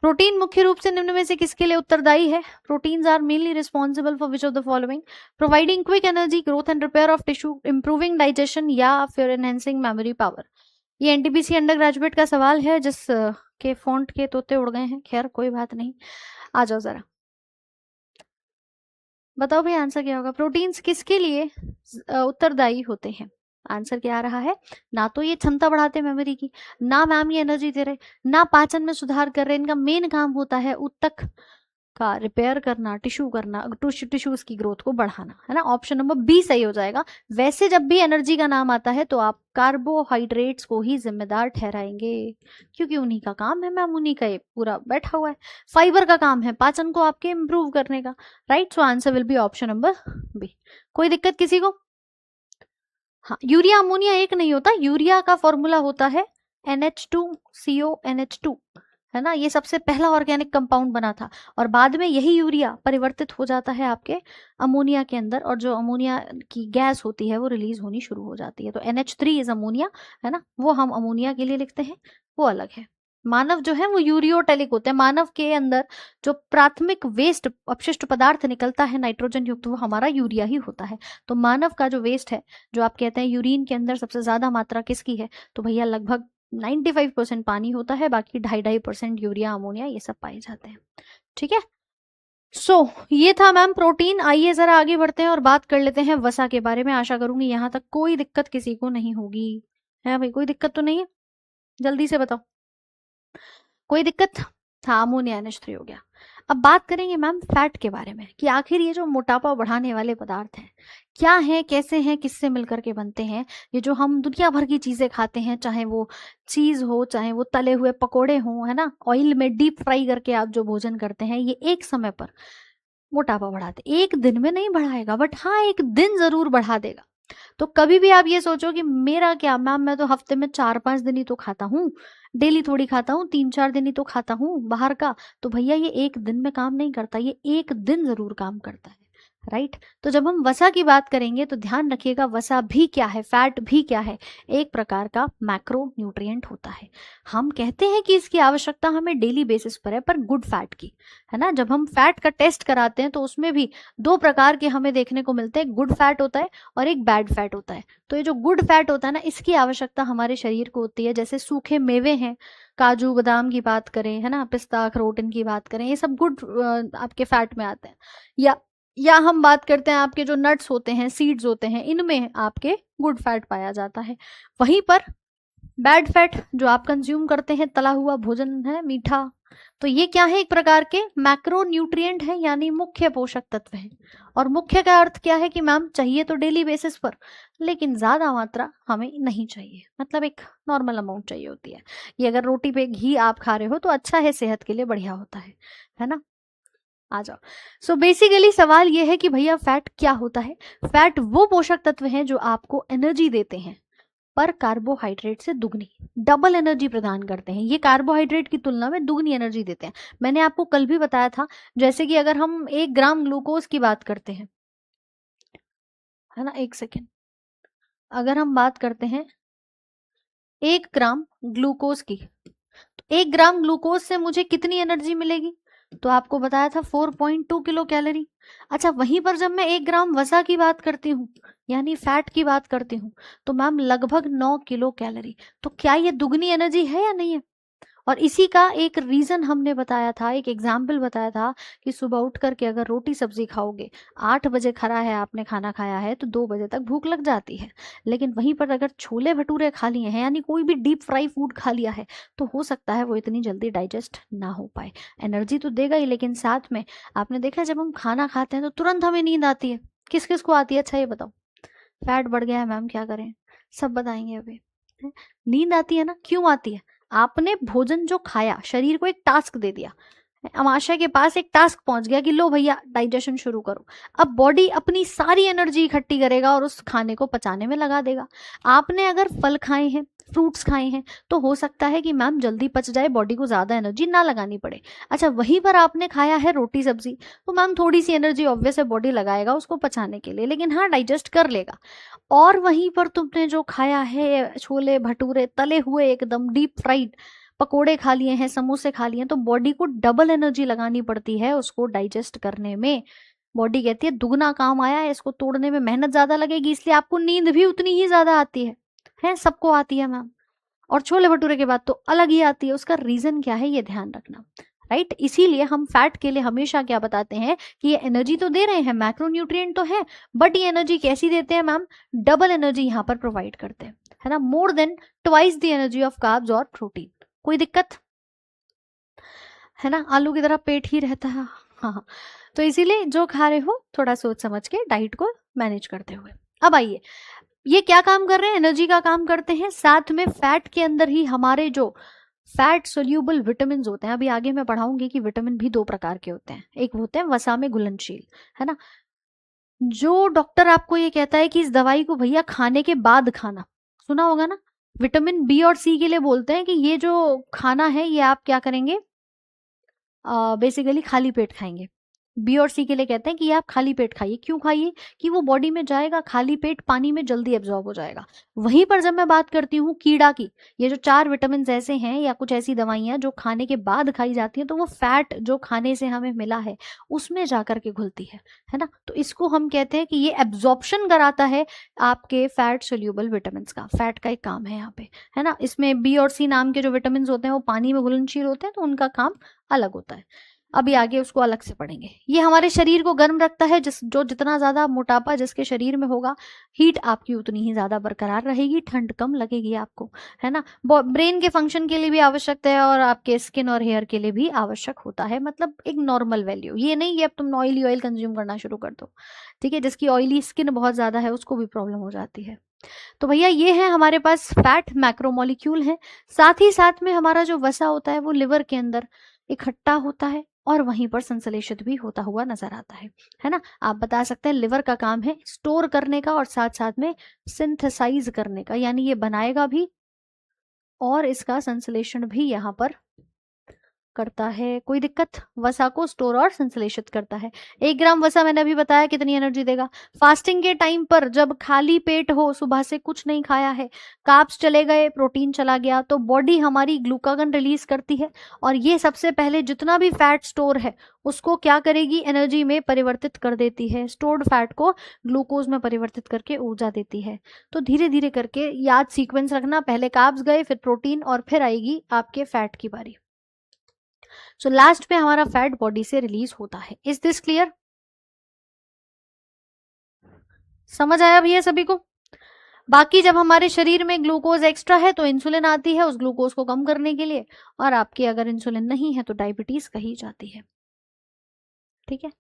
प्रोटीन मुख्य रूप से निम्न में से किसके लिए उत्तरदायी है? Proteins are mainly responsible for which of the following? Providing quick energy, growth and repair of tissue, improving digestion, या फिर एनहेंसिंग मेमोरी पावर। ये एनटीपीसी अंडर ग्रेजुएट का सवाल है, जिस के फॉन्ट के तोते उड़ गए हैं, खैर कोई बात नहीं। आ जाओ जरा, बताओ भाई आंसर क्या होगा? प्रोटीन्स किसके लिए उत्तरदायी होते हैं? आंसर क्या आ रहा है? ना तो ये क्षमता बढ़ाते मेमोरी की, ना मैम ये एनर्जी दे रहे, ना पाचन में सुधार कर रहे। इनका मेन काम होता है ऊतक का रिपेयर करना, टिश्यू करना, टिश्यूज की ग्रोथ को बढ़ाना, है ना। ऑप्शन नंबर बी सही हो जाएगा। वैसे जब भी एनर्जी का नाम आता है तो आप कार्बोहाइड्रेट्स को ही जिम्मेदार ठहराएंगे, क्योंकि उन्हीं का काम है मैम, उन्हीं का ये पूरा बैठा हुआ है। फाइबर का काम है पाचन को आपके इंप्रूव करने का। Right, so answer will be option number B. कोई दिक्कत किसी को? हाँ, यूरिया अमोनिया एक नहीं होता, यूरिया का फॉर्मूला होता है NH2CONH2, है ना। ये सबसे पहला ऑर्गेनिक कंपाउंड बना था, और बाद में यही यूरिया परिवर्तित हो जाता है आपके अमोनिया के अंदर, और जो अमोनिया की गैस होती है वो रिलीज होनी शुरू हो जाती है। तो NH3 इज अमोनिया, है ना, वो हम अमोनिया के लिए लिखते हैं, वो अलग है। मानव जो है वो यूरियोटेलिक होते हैं। मानव के अंदर जो प्राथमिक वेस्ट, अपशिष्ट पदार्थ निकलता है नाइट्रोजन युक्त, वो हमारा यूरिया ही होता है। तो मानव का जो वेस्ट है, जो आप कहते हैं यूरिन के अंदर सबसे ज्यादा मात्रा किसकी है, तो भैया लगभग 95% पानी होता है, बाकी 2.5% यूरिया, अमोनिया, ये सब पाए जाते हैं। ठीक है, ये था मैम प्रोटीन। आइए जरा आगे बढ़ते हैं और बात कर लेते हैं वसा के बारे में। आशा करूंगी यहां तक कोई दिक्कत किसी को नहीं होगी, है भाई, कोई दिक्कत तो नहीं है? जल्दी से बताओ, कोई दिक्कत? हाँ, अमोनिया NH3 हो गया। अब बात करेंगे मैम फैट के बारे में, कि आखिर ये जो मोटापा बढ़ाने वाले पदार्थ हैं क्या हैं, कैसे हैं, किससे मिलकर के बनते हैं। ये जो हम दुनिया भर की चीजें खाते हैं, चाहे वो चीज हो, चाहे वो तले हुए पकोड़े हों, है ना, ऑयल में डीप फ्राई करके आप जो भोजन करते हैं, ये एक समय पर मोटापा बढ़ाते। एक दिन में नहीं बढ़ाएगा, बट हाँ एक दिन जरूर बढ़ा देगा। तो कभी भी आप ये सोचो कि मेरा क्या मैम, मैं तो हफ्ते में 4-5 दिन ही तो खाता हूँ, डेली थोड़ी खाता हूँ, 3-4 दिन ही तो खाता हूँ बाहर का, तो भैया ये एक दिन में काम नहीं करता, ये एक दिन जरूर काम करता है राइट। तो जब हम वसा की बात करेंगे तो ध्यान रखिएगा, वसा भी क्या है, फैट भी क्या है, एक प्रकार का मैक्रो न्यूट्रिएंट होता है। हम कहते हैं कि इसकी आवश्यकता हमें डेली बेसिस पर है, पर गुड फैट की, है ना। जब हम फैट का टेस्ट कराते हैं तो उसमें भी दो प्रकार के हमें देखने को मिलते हैं, गुड फैट होता है और एक बैड फैट होता है। तो ये जो गुड फैट होता है ना, इसकी आवश्यकता हमारे शरीर को होती है। जैसे सूखे मेवे हैं, काजू बादाम की बात करें, है ना, पिस्ता अखरोट इनकी बात करें, ये सब गुड आपके फैट में आते हैं। या हम बात करते हैं आपके जो नट्स होते हैं, सीड्स होते हैं, इनमें आपके गुड फैट पाया जाता है। वहीं पर बैड फैट जो आप कंज्यूम करते हैं, तला हुआ भोजन है, मीठा, तो ये क्या है, एक प्रकार के मैक्रो न्यूट्रिएंट है, यानी मुख्य पोषक तत्व है। और मुख्य का अर्थ क्या है कि मैम चाहिए तो डेली बेसिस पर, लेकिन ज्यादा मात्रा हमें नहीं चाहिए, मतलब एक नॉर्मल अमाउंट चाहिए होती है। ये अगर रोटी पे घी आप खा रहे हो तो अच्छा है, सेहत के लिए बढ़िया होता है ना। आ जाओ। सो बेसिकली सवाल ये है कि भैया फैट क्या होता है। फैट वो पोषक तत्व हैं जो आपको एनर्जी देते हैं, पर कार्बोहाइड्रेट से दुगनी, डबल एनर्जी प्रदान करते हैं। ये कार्बोहाइड्रेट की तुलना में दुगनी एनर्जी देते हैं। मैंने आपको कल भी बताया था, जैसे कि अगर हम 1 ग्राम ग्लूकोज की बात करते हैं, है ना, एक सेकेंड, अगर हम बात करते हैं 1 ग्राम ग्लूकोज की, तो 1 ग्राम ग्लूकोज से मुझे कितनी एनर्जी मिलेगी, तो आपको बताया था 4.2 किलो कैलोरी। अच्छा, वहीं पर जब मैं 1 ग्राम वसा की बात करती हूँ, यानी फैट की बात करती हूँ, तो मैम लगभग 9 किलो कैलोरी। तो क्या ये दुगनी एनर्जी है या नहीं है। और इसी का एक रीजन हमने बताया था, एक एग्जाम्पल बताया था कि सुबह उठ करके अगर रोटी सब्जी खाओगे, 8 बजे खरा है आपने खाना खाया है, तो 2 बजे तक भूख लग जाती है। लेकिन वहीं पर अगर छोले भटूरे खा लिए हैं, यानी कोई भी डीप फ्राई फूड खा लिया है, तो हो सकता है वो इतनी जल्दी डाइजेस्ट ना हो पाए। एनर्जी तो देगा ही, लेकिन साथ में आपने देखा जब हम खाना खाते हैं तो तुरंत हमें नींद आती है। किस किस को आती है, अच्छा ये बताओ। फैट बढ़ गया है मैम, क्या करें, सब बताएंगे अभी। नींद आती है ना, क्यों आती है, आपने भोजन जो खाया, शरीर को एक टास्क दे दिया, अमाशय के पास एक टास्क पहुंच गया कि लो भैया डाइजेशन शुरू करो। अब बॉडी अपनी सारी एनर्जी इकट्ठी करेगा और उस खाने को पचाने में लगा देगा। आपने अगर फल खाए हैं, फ्रूट्स खाए हैं, तो हो सकता है कि मैम जल्दी पच जाए, बॉडी को ज्यादा एनर्जी ना लगानी पड़े। अच्छा, वहीं पर आपने खाया है रोटी सब्जी, तो मैम थोड़ी सी एनर्जी ऑब्वियस है बॉडी लगाएगा उसको पचाने के लिए, लेकिन हाँ डाइजेस्ट कर लेगा। और वहीं पर तुमने जो खाया है, छोले भटूरे तले हुए एकदम डीप फ्राइड, पकोड़े खा लिए हैं, समोसे खा लिए हैं, तो बॉडी को डबल एनर्जी लगानी पड़ती है उसको डाइजेस्ट करने में। बॉडी कहती है दुगना काम आया है, इसको तोड़ने में मेहनत ज्यादा लगेगी, इसलिए आपको नींद भी उतनी ही ज्यादा आती है सबको आती है मैम। और छोले भटूरे के बाद तो अलग ही आती है। उसका रीजन क्या है ये ध्यान रखना, राइट। इसीलिए हम फैट के लिए हमेशा क्या बताते हैं कि ये एनर्जी तो दे रहे हैं, मैक्रो न्यूट्रिएंट तो है, बट ये एनर्जी कैसी देते हैं मैम, डबल एनर्जी यहाँ पर प्रोवाइड करते हैं, है ना, more than twice the energy of carbs और प्रोटीन। कोई दिक्कत है ना, आलू की तरह पेट ही रहता है। हाँ, तो इसीलिए जो खा रहे हो थोड़ा सोच समझ के डाइट को मैनेज करते हुए। अब आइए, ये क्या काम कर रहे हैं, एनर्जी का काम करते हैं, साथ में फैट के अंदर ही हमारे जो फैट सोल्यूबल विटामिन होते हैं, अभी आगे मैं पढ़ाऊंगी कि विटामिन भी 2 प्रकार के होते हैं, एक होते हैं वसा में घुलनशील, है ना। जो डॉक्टर आपको ये कहता है कि इस दवाई को भैया खाने के बाद खाना, सुना होगा ना, विटामिन बी और सी के लिए बोलते हैं कि ये जो खाना है ये आप क्या करेंगे, बेसिकली खाली पेट खाएंगे। बी और सी के लिए कहते हैं कि आप खाली पेट खाइए। क्यों खाइए, कि वो बॉडी में जाएगा, खाली पेट पानी में जल्दी एब्जॉर्ब हो जाएगा। वहीं पर जब मैं बात करती हूँ कीड़ा की, ये जो 4 विटामिन ऐसे हैं या कुछ ऐसी दवाइयां जो खाने के बाद खाई जाती हैं, तो वो फैट जो खाने से हमें मिला है उसमें जाकर के घुलती है ना। तो इसको हम कहते हैं कि ये एब्जॉर्प्शन कराता है आपके फैट सोल्यूबल विटामिन का, फैट का एक काम है यहाँ पे, है ना। इसमें बी और सी नाम के जो विटामिन होते हैं वो पानी में घुलनशील होते हैं, तो उनका काम अलग होता है। अभी आगे उसको अलग से पढ़ेंगे। ये हमारे शरीर को गर्म रखता है, जितना ज्यादा मोटापा जिसके शरीर में होगा, हीट आपकी उतनी ही ज्यादा बरकरार रहेगी, ठंड कम लगेगी आपको, है ना। ब्रेन के फंक्शन के लिए भी आवश्यक है और आपके स्किन और हेयर के लिए भी आवश्यक होता है, मतलब एक नॉर्मल वैल्यू। ये नहीं कि अब तुम ऑयली ऑयल कंज्यूम करना शुरू कर दो, ठीक है। जिसकी ऑयली स्किन बहुत ज्यादा है उसको भी प्रॉब्लम हो जाती है। तो भैया ये है हमारे पास फैट मैक्रोमोलिक्यूल है। साथ ही साथ में हमारा जो वसा होता है वो लिवर के अंदर इकट्ठा होता है और वहीं पर संश्लेषित भी होता हुआ नजर आता है ना। आप बता सकते हैं लिवर का काम है स्टोर करने का और साथ साथ में सिंथेसाइज करने का, यानी ये बनाएगा भी और इसका संश्लेषण भी यहाँ पर करता है, कोई दिक्कत? वसा को स्टोर और संश्लेषित करता है। 1 ग्राम वसा मैंने अभी बताया कितनी एनर्जी देगा। फास्टिंग के टाइम पर जब खाली पेट हो, सुबह से कुछ नहीं खाया है, कार्ब्स चले गए, प्रोटीन चला गया, तो बॉडी हमारी ग्लूकागन रिलीज करती है और ये सबसे पहले जितना भी फैट स्टोर है उसको क्या करेगी, एनर्जी में परिवर्तित कर देती है। स्टोर्ड फैट को ग्लूकोज में परिवर्तित करके ऊर्जा देती है। तो धीरे धीरे करके याद सीक्वेंस रखना, पहले कार्ब्स गए, फिर प्रोटीन, और फिर आएगी आपके फैट की बारी। सो लास्ट पे हमारा फैट बॉडी से रिलीज होता है। Is this clear? समझ आया भैया सभी को? बाकी जब हमारे शरीर में ग्लूकोज एक्स्ट्रा है तो इंसुलिन आती है उस ग्लूकोज को कम करने के लिए, और आपकी अगर इंसुलिन नहीं है तो डायबिटीज कही जाती है। ठीक है,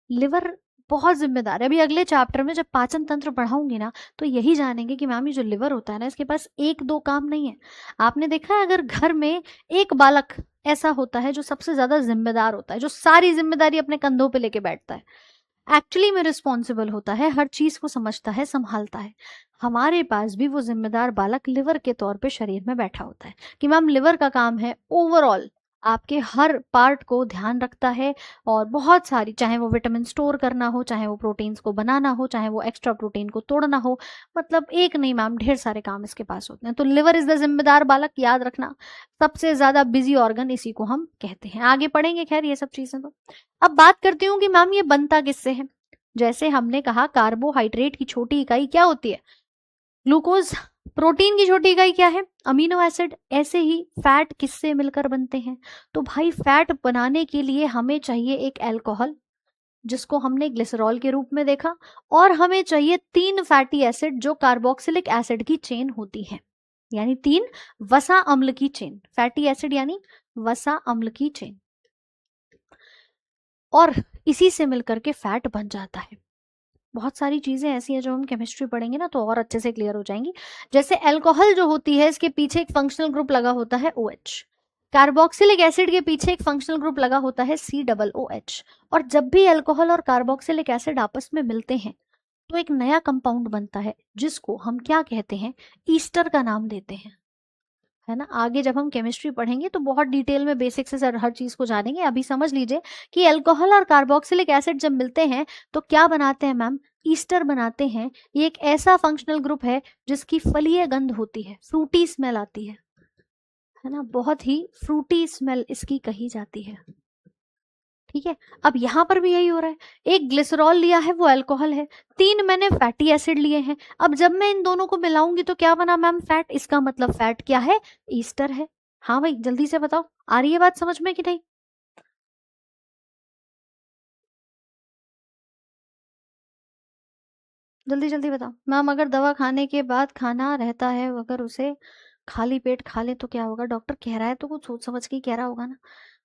लिवर बहुत जिम्मेदार है। अभी अगले चैप्टर में जब पाचन तंत्र पढ़ाऊंगी ना तो यही जानेंगे कि मैम ये जो लिवर होता है ना, इसके पास 1-2 काम नहीं है। आपने देखा है अगर घर में एक बालक ऐसा होता है जो सबसे ज्यादा जिम्मेदार होता है, जो सारी जिम्मेदारी अपने कंधों पे लेके बैठता है, एक्चुअली में रिस्पॉन्सिबल होता है, हर चीज को समझता है, संभालता है, हमारे पास भी वो जिम्मेदार बालक लिवर के तौर पे शरीर में बैठा होता है कि मैम लिवर का काम है ओवरऑल आपके हर पार्ट को ध्यान रखता है, और बहुत सारी, चाहे वो विटामिन स्टोर करना हो, चाहे वो प्रोटीन्स को बनाना हो, चाहे वो एक्स्ट्रा प्रोटीन को तोड़ना हो, मतलब एक नहीं मैम, ढेर सारे काम इसके पास होते हैं। तो लिवर इज द जिम्मेदार बालक, याद रखना, सबसे ज्यादा बिजी ऑर्गन इसी को हम कहते हैं। आगे पढ़ेंगे खैर ये सब चीजें। तो अब बात करती हूँ कि मैम ये बनता किससे है। जैसे हमने कहा कार्बोहाइड्रेट की छोटी इकाई क्या होती है, ग्लूकोज। प्रोटीन की छोटी इकाई क्या है, अमीनो एसिड। ऐसे ही फैट किससे मिलकर बनते हैं, तो भाई फैट बनाने के लिए हमें चाहिए एक अल्कोहल जिसको हमने ग्लिसरॉल के रूप में देखा, और हमें चाहिए 3 फैटी एसिड जो कार्बोक्सिलिक एसिड की चेन होती है, यानी 3 वसा अम्ल की चेन। फैटी एसिड यानी वसा अम्ल की चेन, और इसी से मिलकर के फैट बन जाता है। बहुत सारी चीजें ऐसी हैं जो हम केमिस्ट्री पढ़ेंगे ना तो और अच्छे से क्लियर हो जाएंगी। जैसे अल्कोहल जो होती है, इसके पीछे एक फंक्शनल ग्रुप लगा होता है OH। कार्बोक्सिलिक एसिड के पीछे एक फंक्शनल ग्रुप लगा होता है COOH। और जब भी अल्कोहल और कार्बोक्सिलिक एसिड आपस में मिलते हैं तो एक नया कंपाउंड बनता है जिसको हम क्या कहते हैं, ईस्टर का नाम देते हैं, है ना। आगे जब हम केमिस्ट्री पढ़ेंगे तो बहुत डिटेल में बेसिक से हर चीज को जानेंगे। अभी समझ लीजिए कि अल्कोहल और कार्बोक्सिलिक एसिड जब मिलते हैं तो क्या बनाते हैं मैम, ईस्टर बनाते हैं। ये एक ऐसा फंक्शनल ग्रुप है जिसकी फलीय गंध होती है, फ्रूटी स्मेल आती है ना, बहुत ही फ्रूटी स्मेल इसकी कही जाती है। ठीक है, अब यहां पर भी यही हो रहा है, एक ग्लिसरॉल लिया है वो अल्कोहल है, 3 मैंने फैटी एसिड लिए हैं। अब जब मैं इन दोनों को मिलाऊंगी तो क्या बना मैम, फैट। इसका मतलब फैट क्या है, ईस्टर है। हाँ भाई जल्दी से बताओ, आ रही है बात समझ में कि नहीं? जल्दी जल्दी बताओ मैम। अगर दवा खाने के बाद खाना रहता है, अगर उसे खाली पेट खा ले तो क्या होगा? डॉक्टर कह रहा है तो कुछ सोच समझ के ही कह रहा होगा ना।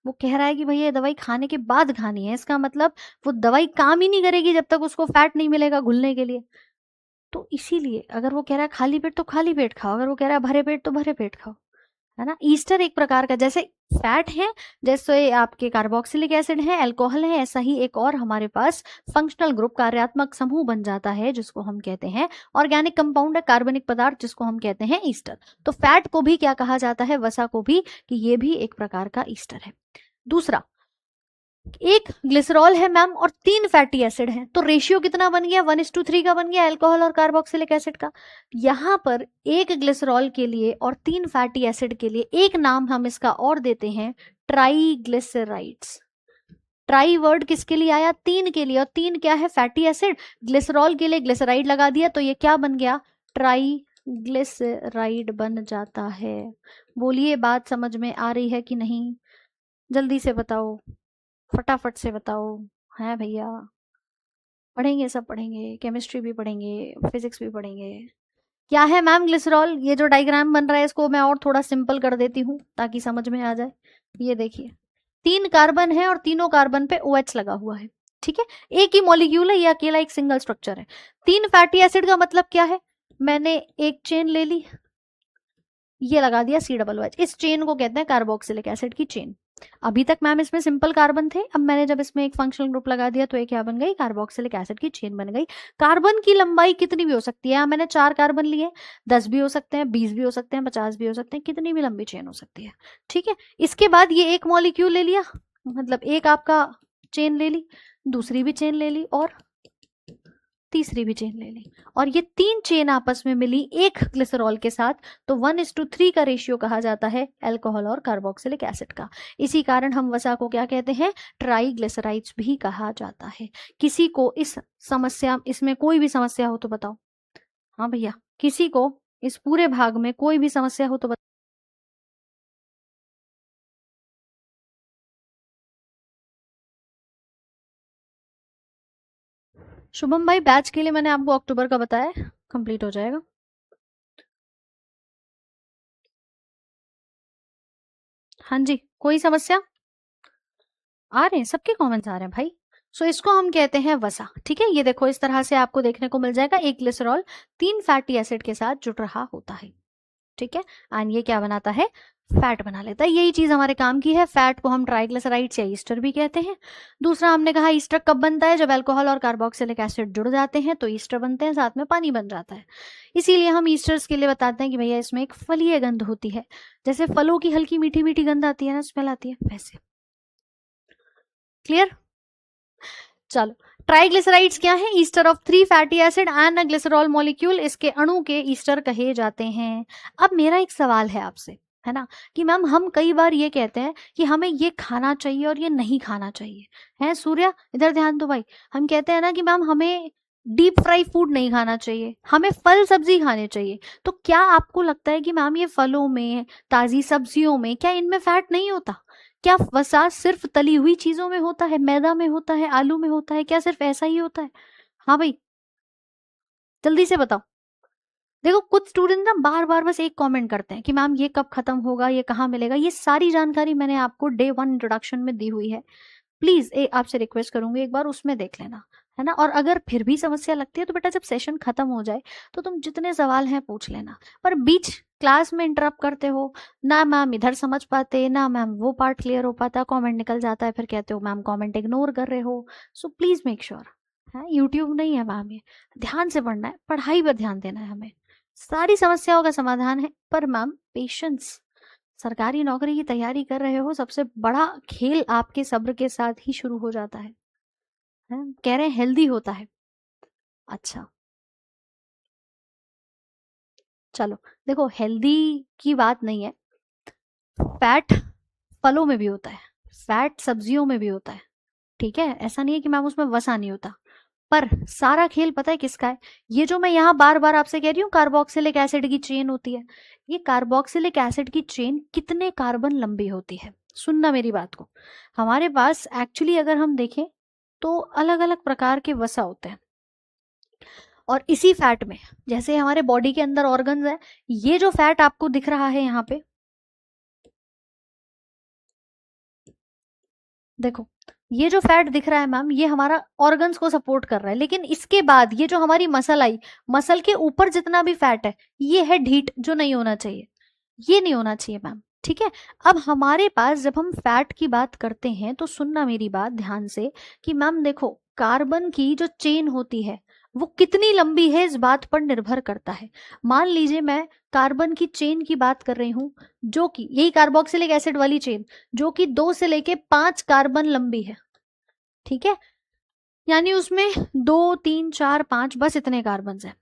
वो कह रहा है कि भैया ये दवाई खाने के बाद खानी है, इसका मतलब वो दवाई काम ही नहीं करेगी जब तक उसको फैट नहीं मिलेगा घुलने के लिए। तो इसीलिए अगर वो कह रहा है खाली पेट तो खाली पेट खाओ, अगर वो कह रहा है भरे पेट तो भरे पेट खाओ, है ना। ईस्टर एक प्रकार का, जैसे फैट है, जैसे आपके कार्बोक्सिलिक एसिड है, अल्कोहल है, ऐसा ही एक और हमारे पास फंक्शनल ग्रुप, कार्यात्मक समूह बन जाता है जिसको हम कहते हैं ऑर्गेनिक कंपाउंड है, कार्बनिक पदार्थ जिसको हम कहते हैं ईस्टर। तो फैट को भी क्या कहा जाता है, वसा को भी, कि ये भी एक प्रकार का ईस्टर है। दूसरा, एक ग्लिसरॉल है मैम और 3 फैटी एसिड हैं, तो रेशियो कितना बन गया, 1:3 का बन गया अल्कोहल और कार्बोक्सिलिक एसिड का। यहां पर एक ग्लिसरॉल के लिए और 3 फैटी एसिड के लिए एक नाम हम इसका और देते हैं, ट्राइग्लिसराइड्स। ट्राई वर्ड किसके लिए आया, 3 के लिए, और 3 क्या है, फैटी एसिड। ग्लिसरॉल के लिए ग्लिसराइड लगा दिया तो ये क्या बन गया, ट्राइग्लिसराइड बन जाता है। बोलिए बात समझ में आ रही है कि नहीं, जल्दी से बताओ, फटाफट से बताओ। है भैया, पढ़ेंगे, सब पढ़ेंगे, केमिस्ट्री भी पढ़ेंगे, फिजिक्स भी पढ़ेंगे। क्या है मैम ग्लिसरॉल, ये जो डायग्राम बन रहा है इसको मैं और थोड़ा सिंपल कर देती हूँ ताकि समझ में आ जाए। ये देखिए 3 कार्बन है और तीनों कार्बन पे OH लगा हुआ है, ठीक है, एक ही मॉलिक्यूल है, ये अकेला एक सिंगल स्ट्रक्चर है। 3 फैटी एसिड का मतलब क्या है, मैंने एक चेन ले ली, ये लगा दिया COOH, इस चेन को कहते हैं कार्बोक्सिलिक एसिड की चेन। अभी तक मैम इसमें सिंपल कार्बन थे, अब मैंने जब इसमें एक फंक्शनल ग्रुप लगा दिया तो ये क्या बन गई, कार्बोक्सिलिक एसिड की चेन बन गई। कार्बन की लंबाई कितनी भी हो सकती है, यहाँ मैंने 4 कार्बन लिए, 10 भी हो सकते हैं, 20 भी हो सकते हैं, 50 भी हो सकते हैं, कितनी भी लंबी चेन हो सकती है। ठीक है, इसके बाद ये एक मॉलिक्यूल ले लिया, मतलब एक आपका चेन ले ली, दूसरी भी चेन ले ली और तीसरी भी चेन ले ली, और ये 3 चेन आपस में मिली एक ग्लिसरॉल के साथ, तो 1:3 का रेशियो कहा जाता है अल्कोहल और कार्बोक्सिलिक एसिड का। इसी कारण हम वसा को क्या कहते हैं, ट्राइग्लिसराइड्स भी कहा जाता है। किसी को इस समस्या, इसमें कोई भी समस्या हो तो बताओ। हाँ भैया, किसी को इस पूरे भाग में कोई भी समस्या हो तो बताओ। शुभम भाई, बैच के लिए मैंने आपको अक्टूबर का बताया, कंप्लीट हो जाएगा। हाँ जी, कोई समस्या आ रहे हैं, सबके कमेंट्स आ रहे हैं भाई। सो इसको हम कहते हैं वसा। ठीक है, ये देखो इस तरह से आपको देखने को मिल जाएगा, एक ग्लिसरॉल 3 फैटी एसिड के साथ जुड़ रहा होता है। ठीक है, एंड ये क्या बनाता है, फैट बना लेता है। यही चीज हमारे काम की है, फैट को हम ट्राइग्लिसराइड्स या ईस्टर भी कहते हैं। दूसरा हमने कहा ईस्टर कब बनता है, जब अल्कोहल और कार्बोक्सिलिक एसिड जुड़ जाते हैं तो ईस्टर बनते हैं, साथ में पानी बन जाता है। इसीलिए हम ईस्टर्स के लिए बताते हैं कि भैया इसमें एक फलीय गंध होती है, जैसे फलों की हल्की मीठी मीठी गंध आती है ना, स्मेल आती है, वैसे। क्लियर, चलो। ट्राइग्लिसराइड्स क्या है, ester of 3 fatty acid and a glycerol molecule, इसके अणु के ईस्टर कहे जाते हैं। अब मेरा एक सवाल है आपसे, है ना, कि मैम हम कई बार ये कहते हैं कि हमें ये खाना चाहिए और ये नहीं खाना चाहिए, है सूर्या इधर ध्यान दो भाई। हम कहते हैं ना कि मैम हमें डीप फ्राई फूड नहीं खाना चाहिए, हमें फल सब्जी खाने चाहिए। तो क्या आपको लगता है कि मैम ये फलों में, ताजी सब्जियों में, क्या इनमें फैट नहीं होता? क्या वसा सिर्फ तली हुई चीजों में होता है, मैदा में होता है, आलू में होता है, क्या सिर्फ ऐसा ही होता है? हाँ भाई, जल्दी से बताओ। देखो कुछ स्टूडेंट ना बार बार बस एक कमेंट करते हैं कि मैम ये कब खत्म होगा, ये कहाँ मिलेगा। ये सारी जानकारी मैंने आपको डे 1 इंट्रोडक्शन में दी हुई है, प्लीज आपसे रिक्वेस्ट करूंगी एक बार उसमें देख लेना, है ना। और अगर फिर भी समस्या लगती है तो बेटा जब सेशन खत्म हो जाए तो तुम जितने सवाल हैं पूछ लेना, पर बीच क्लास में इंटरप्ट करते हो ना, मैम इधर समझ पाते ना, मैम वो पार्ट क्लियर हो पाता, कमेंट निकल जाता है, फिर कहते हो मैम कमेंट इग्नोर कर रहे हो। सो प्लीज मेक श्योर, है यूट्यूब नहीं है मैम, ये ध्यान से पढ़ना है, पढ़ाई पर ध्यान देना है हमें। सारी समस्याओं का समाधान है, पर मैम पेशेंस। सरकारी नौकरी की तैयारी कर रहे हो, सबसे बड़ा खेल आपके सब्र के साथ ही शुरू हो जाता है। कह रहे हैं हेल्दी होता है। अच्छा, चलो देखो हेल्दी की बात नहीं है, फैट फलों में भी होता है, फैट सब्जियों में भी होता है। ठीक है, ऐसा नहीं है कि मैम उसमें वसा नहीं होता, पर सारा खेल पता है किसका है? ये जो मैं यहाँ बार बार आपसे कह रही हूँ कार्बोक्सिलिक एसिड की चेन होती है, ये कार्बोक्सिलिक एसिड की चेन कितने कार्बन लंबी होती है? सुनना मेरी बात को, हमारे पास एक्चुअली अगर हम देखें तो अलग अलग प्रकार के वसा होते हैं, और इसी फैट में, जैसे हमारे बॉडी के अंदर ऑर्गन्स है, ये जो फैट आपको दिख रहा है यहाँ पे, देखो ये जो फैट दिख रहा है मैम, ये हमारा ऑर्गन्स को सपोर्ट कर रहा है, लेकिन इसके बाद ये जो हमारी मसल आई, मसल के ऊपर जितना भी फैट है, ये है ढीट, जो नहीं होना चाहिए, ये नहीं होना चाहिए मैम। ठीक है, अब हमारे पास जब हम फैट की बात करते हैं तो सुनना मेरी बात ध्यान से, कि मैम देखो कार्बन की जो चेन होती है वो कितनी लंबी है, इस बात पर निर्भर करता है। मान लीजिए मैं कार्बन की चेन की बात कर रही हूं, जो कि यही कार्बोक्सिलिक एसिड वाली चेन, जो कि 2 से लेके 5 कार्बन लंबी है। ठीक है, यानी उसमें 2 3 4 5 बस इतने कार्बन हैं।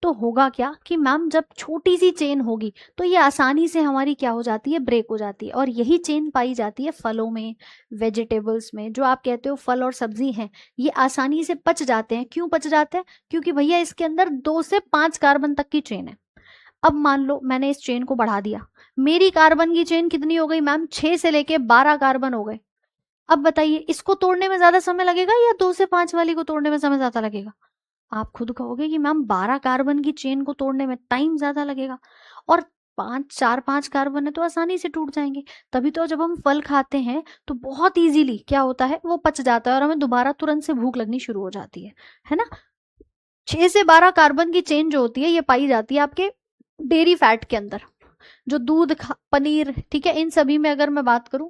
तो होगा क्या कि मैम जब छोटी सी चेन होगी तो ये आसानी से हमारी क्या हो जाती है, ब्रेक हो जाती है, और यही चेन पाई जाती है फलों में, वेजिटेबल्स में, जो आप कहते हो फल और सब्जी हैं, ये आसानी से पच जाते हैं। क्यों पच जाते हैं? क्योंकि भैया इसके अंदर 2 से 5 कार्बन तक की चेन है। अब मान लो मैंने इस चेन को बढ़ा दिया, मेरी कार्बन की चेन कितनी हो गई मैम, 6 से लेके 12 कार्बन हो गए। अब बताइए इसको तोड़ने में ज्यादा समय लगेगा या 2 से 5 वाली को तोड़ने में समय ज्यादा लगेगा? आप खुद कहोगे कि मैम 12 कार्बन की चेन को तोड़ने में टाइम ज्यादा लगेगा, और 5 कार्बन है तो आसानी से टूट जाएंगे। तभी तो जब हम फल खाते हैं तो बहुत इजीली क्या होता है, वो पच जाता है और हमें दोबारा तुरंत से भूख लगनी शुरू हो जाती है ना। 6 से 12 कार्बन की चेन जो होती है ये पाई जाती है आपके डेयरी फैट के अंदर, जो दूध पनीर, ठीक है, इन सभी में अगर मैं बात करूं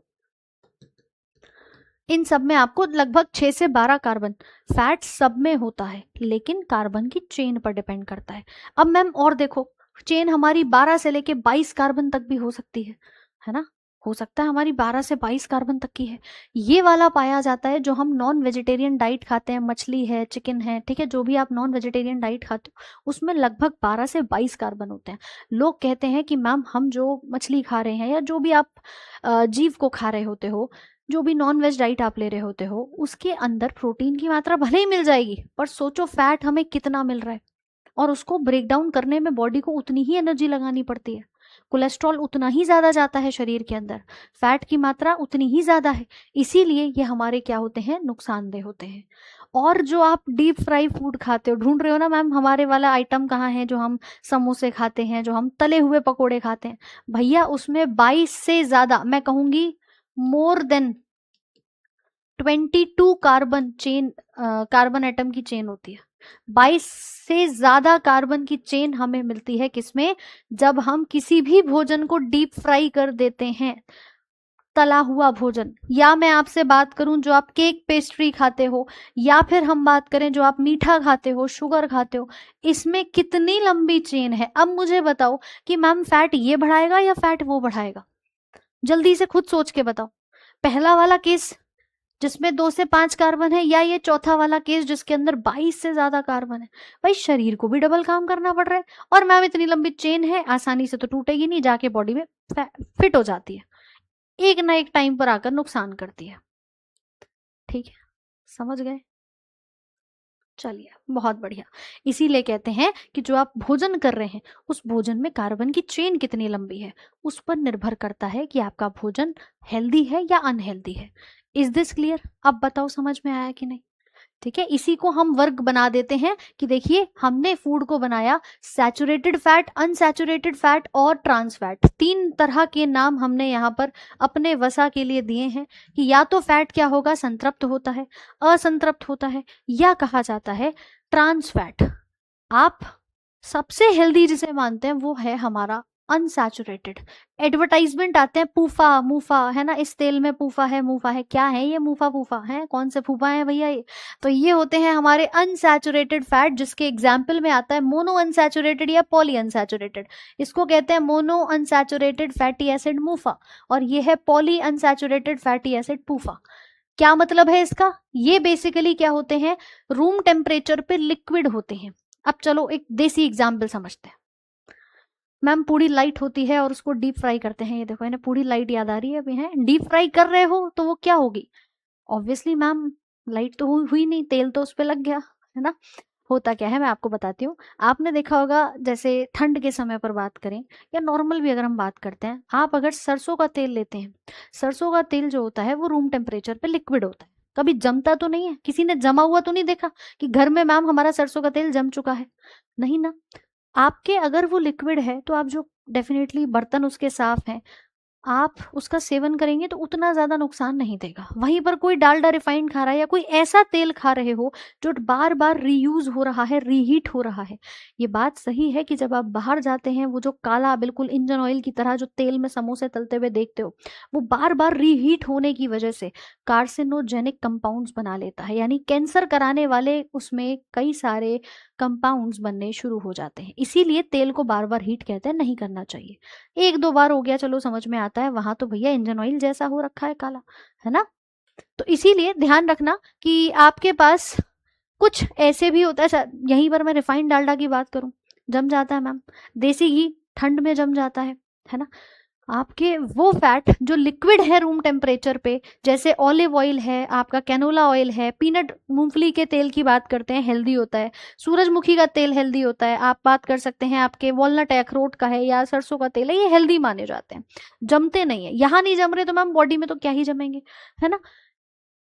इन सब में आपको लगभग 6 से 12 कार्बन, फैट सब में होता है, लेकिन कार्बन की चेन पर डिपेंड करता है। अब मैम और देखो, चेन हमारी 12 से लेके 22 कार्बन तक भी हो सकती है ना, हो सकता है हमारी 12 से 22 कार्बन तक की है। ये वाला पाया जाता है जो हम नॉन वेजिटेरियन डाइट खाते हैं, मछली है, चिकन है, ठीक है, जो भी आप नॉन वेजिटेरियन डाइट खाते हो उसमें लगभग 12 से 22 कार्बन होते हैं। लोग कहते हैं कि मैम हम जो मछली खा रहे हैं या जो भी आप जीव को खा रहे होते हो, जो भी नॉन वेज डाइट आप ले रहे होते हो, उसके अंदर प्रोटीन की मात्रा भले ही मिल जाएगी, पर सोचो फैट हमें कितना मिल रहा है, और उसको ब्रेक डाउन करने में बॉडी को उतनी ही एनर्जी लगानी पड़ती है। कोलेस्ट्रॉल उतना ही ज्यादा जाता है शरीर के अंदर, फैट की मात्रा उतनी ही ज्यादा है, इसीलिए ये हमारे क्या होते हैं, नुकसानदेह होते हैं। और जो आप डीप फ्राई फूड खाते हो, ढूंढ रहे हो ना मैम हमारे वाला आइटम कहाँ है, जो हम समोसे खाते हैं, जो हम तले हुए पकोड़े खाते हैं, भैया उसमें 22 से ज्यादा, मैं कहूंगी more than 22 carbon chain, carbon atom की चेन होती है। 22 से ज्यादा कार्बन की चेन हमें मिलती है किसमें, जब हम किसी भी भोजन को डीप फ्राई कर देते हैं, तला हुआ भोजन। या मैं आपसे बात करूं जो आप केक पेस्ट्री खाते हो, या फिर हम बात करें जो आप मीठा खाते हो, शुगर खाते हो, इसमें कितनी लंबी चेन है। अब मुझे बताओ कि मैम फैट ये बढ़ाएगा या फैट वो बढ़ाएगा, जल्दी से खुद सोच के बताओ। पहला वाला केस जिसमें 2 से 5 कार्बन है, या ये चौथा वाला केस जिसके अंदर 22 से ज्यादा कार्बन है। भाई शरीर को भी डबल काम करना पड़ रहा है, और मैम इतनी लंबी चेन है, आसानी से तो टूटेगी नहीं, जाके बॉडी में फिट हो जाती है, एक ना एक टाइम पर आकर नुकसान करती है। ठीक है, समझ गए? चलिए बहुत बढ़िया। इसीलिए कहते हैं कि जो आप भोजन कर रहे हैं उस भोजन में कार्बन की चेन कितनी लंबी है, उस पर निर्भर करता है कि आपका भोजन हेल्दी है या अनहेल्दी है। Is this clear? अब बताओ समझ में आया कि नहीं? ठीक है, इसी को हम वर्ग बना देते हैं कि देखिए हमने फूड को बनाया सैचुरेटेड फैट, अनसैचुरेटेड फैट और ट्रांस फैट। 3 तरह के नाम हमने यहाँ पर अपने वसा के लिए दिए हैं कि या तो फैट क्या होगा, संतृप्त होता है, असंतृप्त होता है, या कहा जाता है ट्रांस फैट। आप सबसे हेल्दी जिसे मानते हैं वो है हमारा अनसैचुरेटेड। एडवर्टाइजमेंट आते हैं पूफा मूफा, है ना, इस तेल में पूफा है मूफा है, क्या है ये मूफा पूफा है, कौन से फूफा है भैया ये? तो ये होते हैं हमारे अनसैचुरेटेड फैट, जिसके एग्जाम्पल में आता है मोनो अनसैचुरेटेड या पॉली अनसैचुरेटेड। इसको कहते हैं मोनो अनसैचुरेटेड फैटी एसिड मूफा, और ये है पॉली अनसैचुरेटेड फैटी एसिड पूफा। क्या मतलब है इसका? ये बेसिकली क्या होते हैं, रूम टेम्परेचर पे लिक्विड होते हैं। अब चलो एक देसी एग्जाम्पल समझते हैं। मैम पूरी लाइट होती है और उसको डीप फ्राई करते हैं, ये देखो इन्हें पूरी लाइट याद आ रही है अभी, है डीप फ्राई कर रहे हो तो वो क्या होगी, ऑब्वियसली मैम लाइट तो हुई नहीं, तेल तो उस पर लग गया, है ना। होता क्या है मैं आपको बताती हूँ। आपने देखा होगा जैसे ठंड के समय पर बात करें या नॉर्मल भी अगर हम बात करते हैं, आप अगर सरसों का तेल लेते हैं, सरसों का तेल जो होता है वो रूम टेम्परेचर पे लिक्विड होता है, कभी जमता तो नहीं है, किसी ने जमा हुआ तो नहीं देखा कि घर में मैम हमारा सरसों का तेल जम चुका है, नहीं ना। आपके अगर वो लिक्विड है तो आप जो डेफिनेटली बर्तन उसके साफ हैं, आप उसका सेवन करेंगे तो उतना ज्यादा नुकसान नहीं देगा। वहीं पर कोई डालडा रिफाइंड खा रहा है या कोई ऐसा तेल खा रहे हो जो बार बार रीयूज हो रहा है, रीहीट हो रहा है। ये बात सही है कि जब आप बाहर जाते हैं वो जो काला बिल्कुल इंजन ऑयल की तरह जो तेल में समोसे तलते हुए देखते हो, वो बार बार रीहीट होने की वजह से कार्सिनोजेनिक कंपाउंड्स बना लेता है, यानी कैंसर कराने वाले उसमें कई सारे कंपाउंड्स बनने शुरू हो जाते हैं। इसीलिए तेल को बार बार हीट कहते हैं, नहीं करना चाहिए। 1-2 बार हो गया चलो समझ में आता है, वहां तो भैया इंजन ऑयल जैसा हो रखा है काला, है ना। तो इसीलिए ध्यान रखना कि आपके पास कुछ ऐसे भी होता है, यहीं पर मैं रिफाइंड डालडा की बात करूं, जम जाता है मैम, देसी घी ठंड में जम जाता है ना। आपके वो फैट जो लिक्विड है रूम टेम्परेचर पे, जैसे ऑलिव ऑयल है, आपका कैनोला ऑयल है, पीनट मूंगफली के तेल की बात करते हैं, हेल्दी होता है, सूरजमुखी का तेल हेल्दी होता है, आप बात कर सकते हैं आपके वॉलनट है, अखरोट का है, या सरसों का तेल है, ये हेल्दी माने जाते हैं, जमते नहीं है। यहाँ नहीं जम रहे तो मैम बॉडी में तो क्या ही जमेंगे, है ना।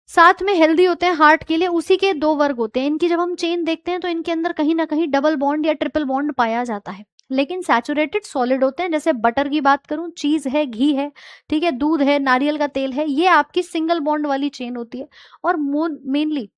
साथ में हेल्दी होते हैं हार्ट के लिए, उसी के 2 वर्ग होते हैं इनकी। जब हम चेन देखते हैं तो इनके अंदर कहीं ना कहीं डबल बॉन्ड या ट्रिपल बॉन्ड पाया जाता है, लेकिन सैचुरेटेड सॉलिड होते हैं। जैसे बटर की बात करूं, चीज है, घी है, ठीक है, दूध है, नारियल का तेल है, ये आपकी सिंगल बॉन्ड वाली चेन होती है, और मेनली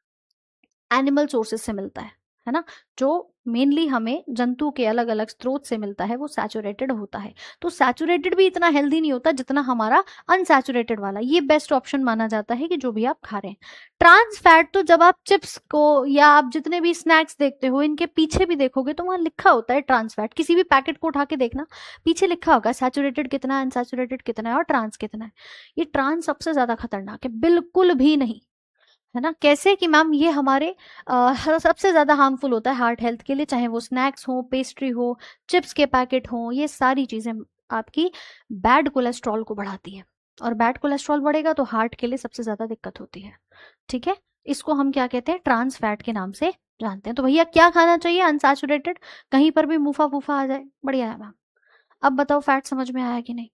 एनिमल सोर्सेज से मिलता है। है ना, जो मेनली हमें जंतु के अलग अलग स्रोत से मिलता है वो सैचुरेटेड होता है। तो सैचुरेटेड भी इतना हेल्दी नहीं होता जितना हमारा अनसैचुरेटेड वाला। ये बेस्ट ऑप्शन माना जाता है कि जो भी आप खा रहे हैं। ट्रांस फैट तो जब आप चिप्स को या आप जितने भी स्नैक्स देखते हो इनके पीछे भी देखोगे तो वहां लिखा होता है ट्रांस फैट। किसी भी पैकेट को उठा के देखना, पीछे लिखा होगा सैचुरेटेड कितना है, अनसैचुरेटेड कितना है और ट्रांस कितना है। ये ट्रांस सबसे ज्यादा खतरनाक है, बिल्कुल भी नहीं, है ना। कैसे कि मैम ये हमारे सबसे ज्यादा हार्मफुल होता है हार्ट हेल्थ के लिए, चाहे वो स्नैक्स हो, पेस्ट्री हो, चिप्स के पैकेट हो, ये सारी चीजें आपकी बैड कोलेस्ट्रॉल को बढ़ाती है, और बैड कोलेस्ट्रॉल बढ़ेगा तो हार्ट के लिए सबसे ज्यादा दिक्कत होती है। ठीक है, इसको हम क्या कहते हैं, ट्रांस फैट के नाम से जानते हैं। तो भैया क्या खाना चाहिए, अनसैचुरेटेड, कहीं पर भी मुफा फूफा आ जाए, बढ़िया है मैम। अब बताओ फैट समझ में आया कि नहीं,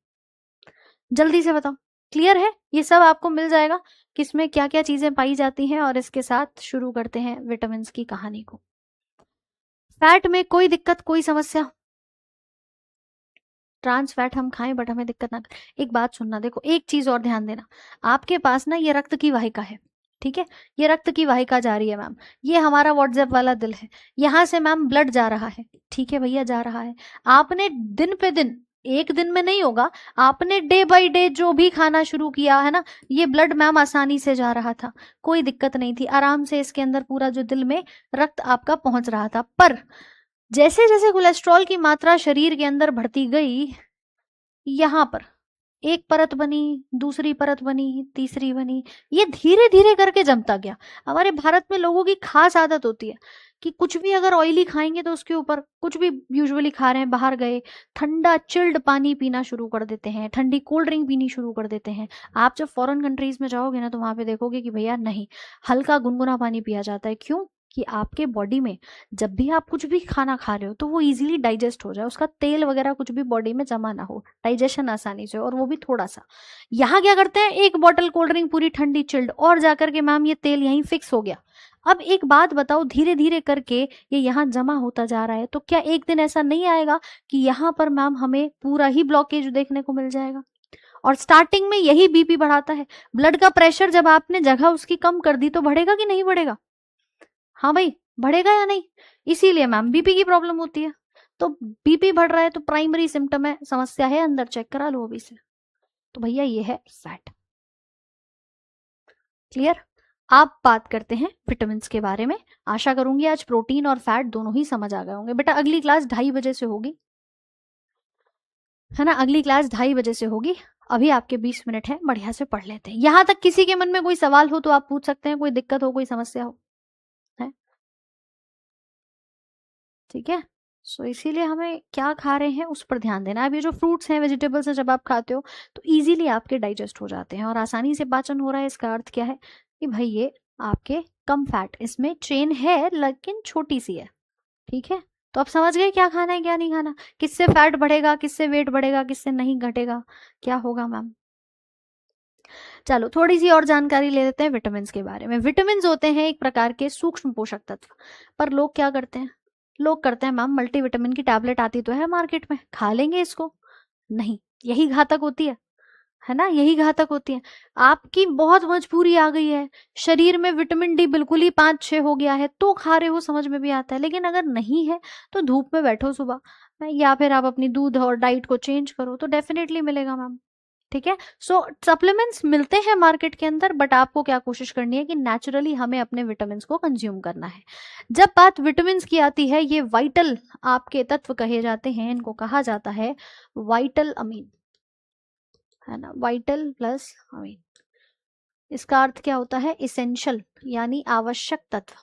जल्दी से बताओ। क्लियर है, ये सब आपको मिल जाएगा किसमें क्या क्या चीजें पाई जाती हैं। और इसके साथ शुरू करते हैं विटामिन की कहानी को। फैट में कोई दिक्कत, कोई समस्या, ट्रांस फैट हम खाएं बट हमें दिक्कत ना। एक बात सुनना, देखो एक चीज और ध्यान देना, आपके पास ना ये रक्त की वाहिका है, ठीक है, ये रक्त की वाहिका जा रही है मैम, ये हमारा व्हाट्सएप वाला दिल है, यहां से मैम ब्लड जा रहा है, ठीक है भैया जा रहा है। आपने दिन पे दिन, एक दिन में नहीं होगा, आपने डे बाय डे जो भी खाना शुरू किया है ना, ये ब्लड मैम आसानी से जा रहा था, कोई दिक्कत नहीं थी, आराम से इसके अंदर पूरा जो दिल में रक्त आपका पहुंच रहा था। पर जैसे जैसे कोलेस्ट्रॉल की मात्रा शरीर के अंदर बढ़ती गई, यहां पर एक परत बनी, दूसरी परत बनी, तीसरी बनी, ये धीरे धीरे करके जमता गया। हमारे भारत में लोगों की खास आदत होती है कि कुछ भी अगर ऑयली खाएंगे तो उसके ऊपर, कुछ भी यूजुअली खा रहे हैं, बाहर गए ठंडा चिल्ड पानी पीना शुरू कर देते हैं, ठंडी कोल्ड ड्रिंक पीनी शुरू कर देते हैं। आप जब फॉरेन कंट्रीज में जाओगे ना तो वहां पे देखोगे कि भैया नहीं, हल्का गुनगुना पानी पिया जाता है। क्यों? कि आपके बॉडी में जब भी आप कुछ भी खाना खा रहे हो तो वो इजीली डाइजेस्ट हो जाए, उसका तेल वगैरह कुछ भी बॉडी में जमा ना हो, डाइजेशन आसानी से, और वो भी थोड़ा सा। यहाँ क्या करते हैं, एक बॉटल कोल्ड ड्रिंक पूरी ठंडी चिल्ड, और जाकर के मैम ये तेल यहीं फिक्स हो गया। अब एक बात बताओ, धीरे धीरे करके ये यहाँ जमा होता जा रहा है, तो क्या एक दिन ऐसा नहीं आएगा कि यहाँ पर मैम हमें पूरा ही ब्लॉकेज देखने को मिल जाएगा। और स्टार्टिंग में यही बीपी बढ़ाता है। ब्लड का प्रेशर जब आपने जगह उसकी कम कर दी तो बढ़ेगा कि नहीं बढ़ेगा, हाँ भाई बढ़ेगा या नहीं। इसीलिए मैम बीपी की प्रॉब्लम होती है। तो बीपी बढ़ रहा है तो प्राइमरी सिम्टम है, समस्या है अंदर, चेक करा लो अभी से। तो भैया ये है फैट। क्लियर। आप बात करते हैं विटामिन के बारे में। आशा करूंगी आज प्रोटीन और फैट दोनों ही समझ आ गए होंगे। बेटा अगली क्लास 2:30 बजे से होगी, है ना, अगली क्लास 2:30 बजे से होगी। अभी आपके 20 मिनट है, बढ़िया से पढ़ लेते हैं। यहां तक किसी के मन में कोई सवाल हो तो आप पूछ सकते हैं, कोई दिक्कत हो, कोई समस्या हो, है ठीक है। सो इसीलिए हमें क्या खा रहे हैं उस पर ध्यान देना। अब ये जो फ्रूट्स हैं, वेजिटेबल्स हैं, जब आप खाते हो तो इजीली आपके डाइजेस्ट हो जाते हैं और आसानी से पाचन हो रहा है। इसका अर्थ क्या है कि भाई ये आपके कम फैट, इसमें चेन है लेकिन छोटी सी है, ठीक है। तो आप समझ गए क्या खाना है क्या नहीं खाना, किससे फैट बढ़ेगा, किससे वेट बढ़ेगा, किससे नहीं घटेगा, क्या होगा मैम। चलो थोड़ी सी और जानकारी ले लेते हैं विटामिन के बारे में। विटामिन होते हैं एक प्रकार के सूक्ष्म पोषक तत्व, पर लोग क्या करते हैं, लोग करते हैं मैम मल्टीविटामिन की टैबलेट आती तो है मार्केट में, खा लेंगे इसको। नहीं, यही घातक होती है ना, यही घातक होती है। आपकी बहुत मजबूरी आ गई है, शरीर में विटामिन डी बिल्कुल ही 5-6 हो गया है तो खा रहे हो, समझ में भी आता है। लेकिन अगर नहीं है तो धूप में बैठो सुबह, या फिर आप अपनी दूध और डाइट को चेंज करो तो डेफिनेटली मिलेगा मैम, ठीक है। सो सप्लीमेंट्स मिलते हैं मार्केट के अंदर, बट आपको क्या कोशिश करनी है कि नेचुरली हमें अपने विटामिन को कंज्यूम करना है। जब बात विटामिन की आती है, ये वाइटल आपके तत्व कहे जाते हैं, इनको कहा जाता है वाइटल अमीन, है ना, वाइटल प्लस अमीन। इसका अर्थ क्या होता है, इसेंशियल यानी आवश्यक तत्व,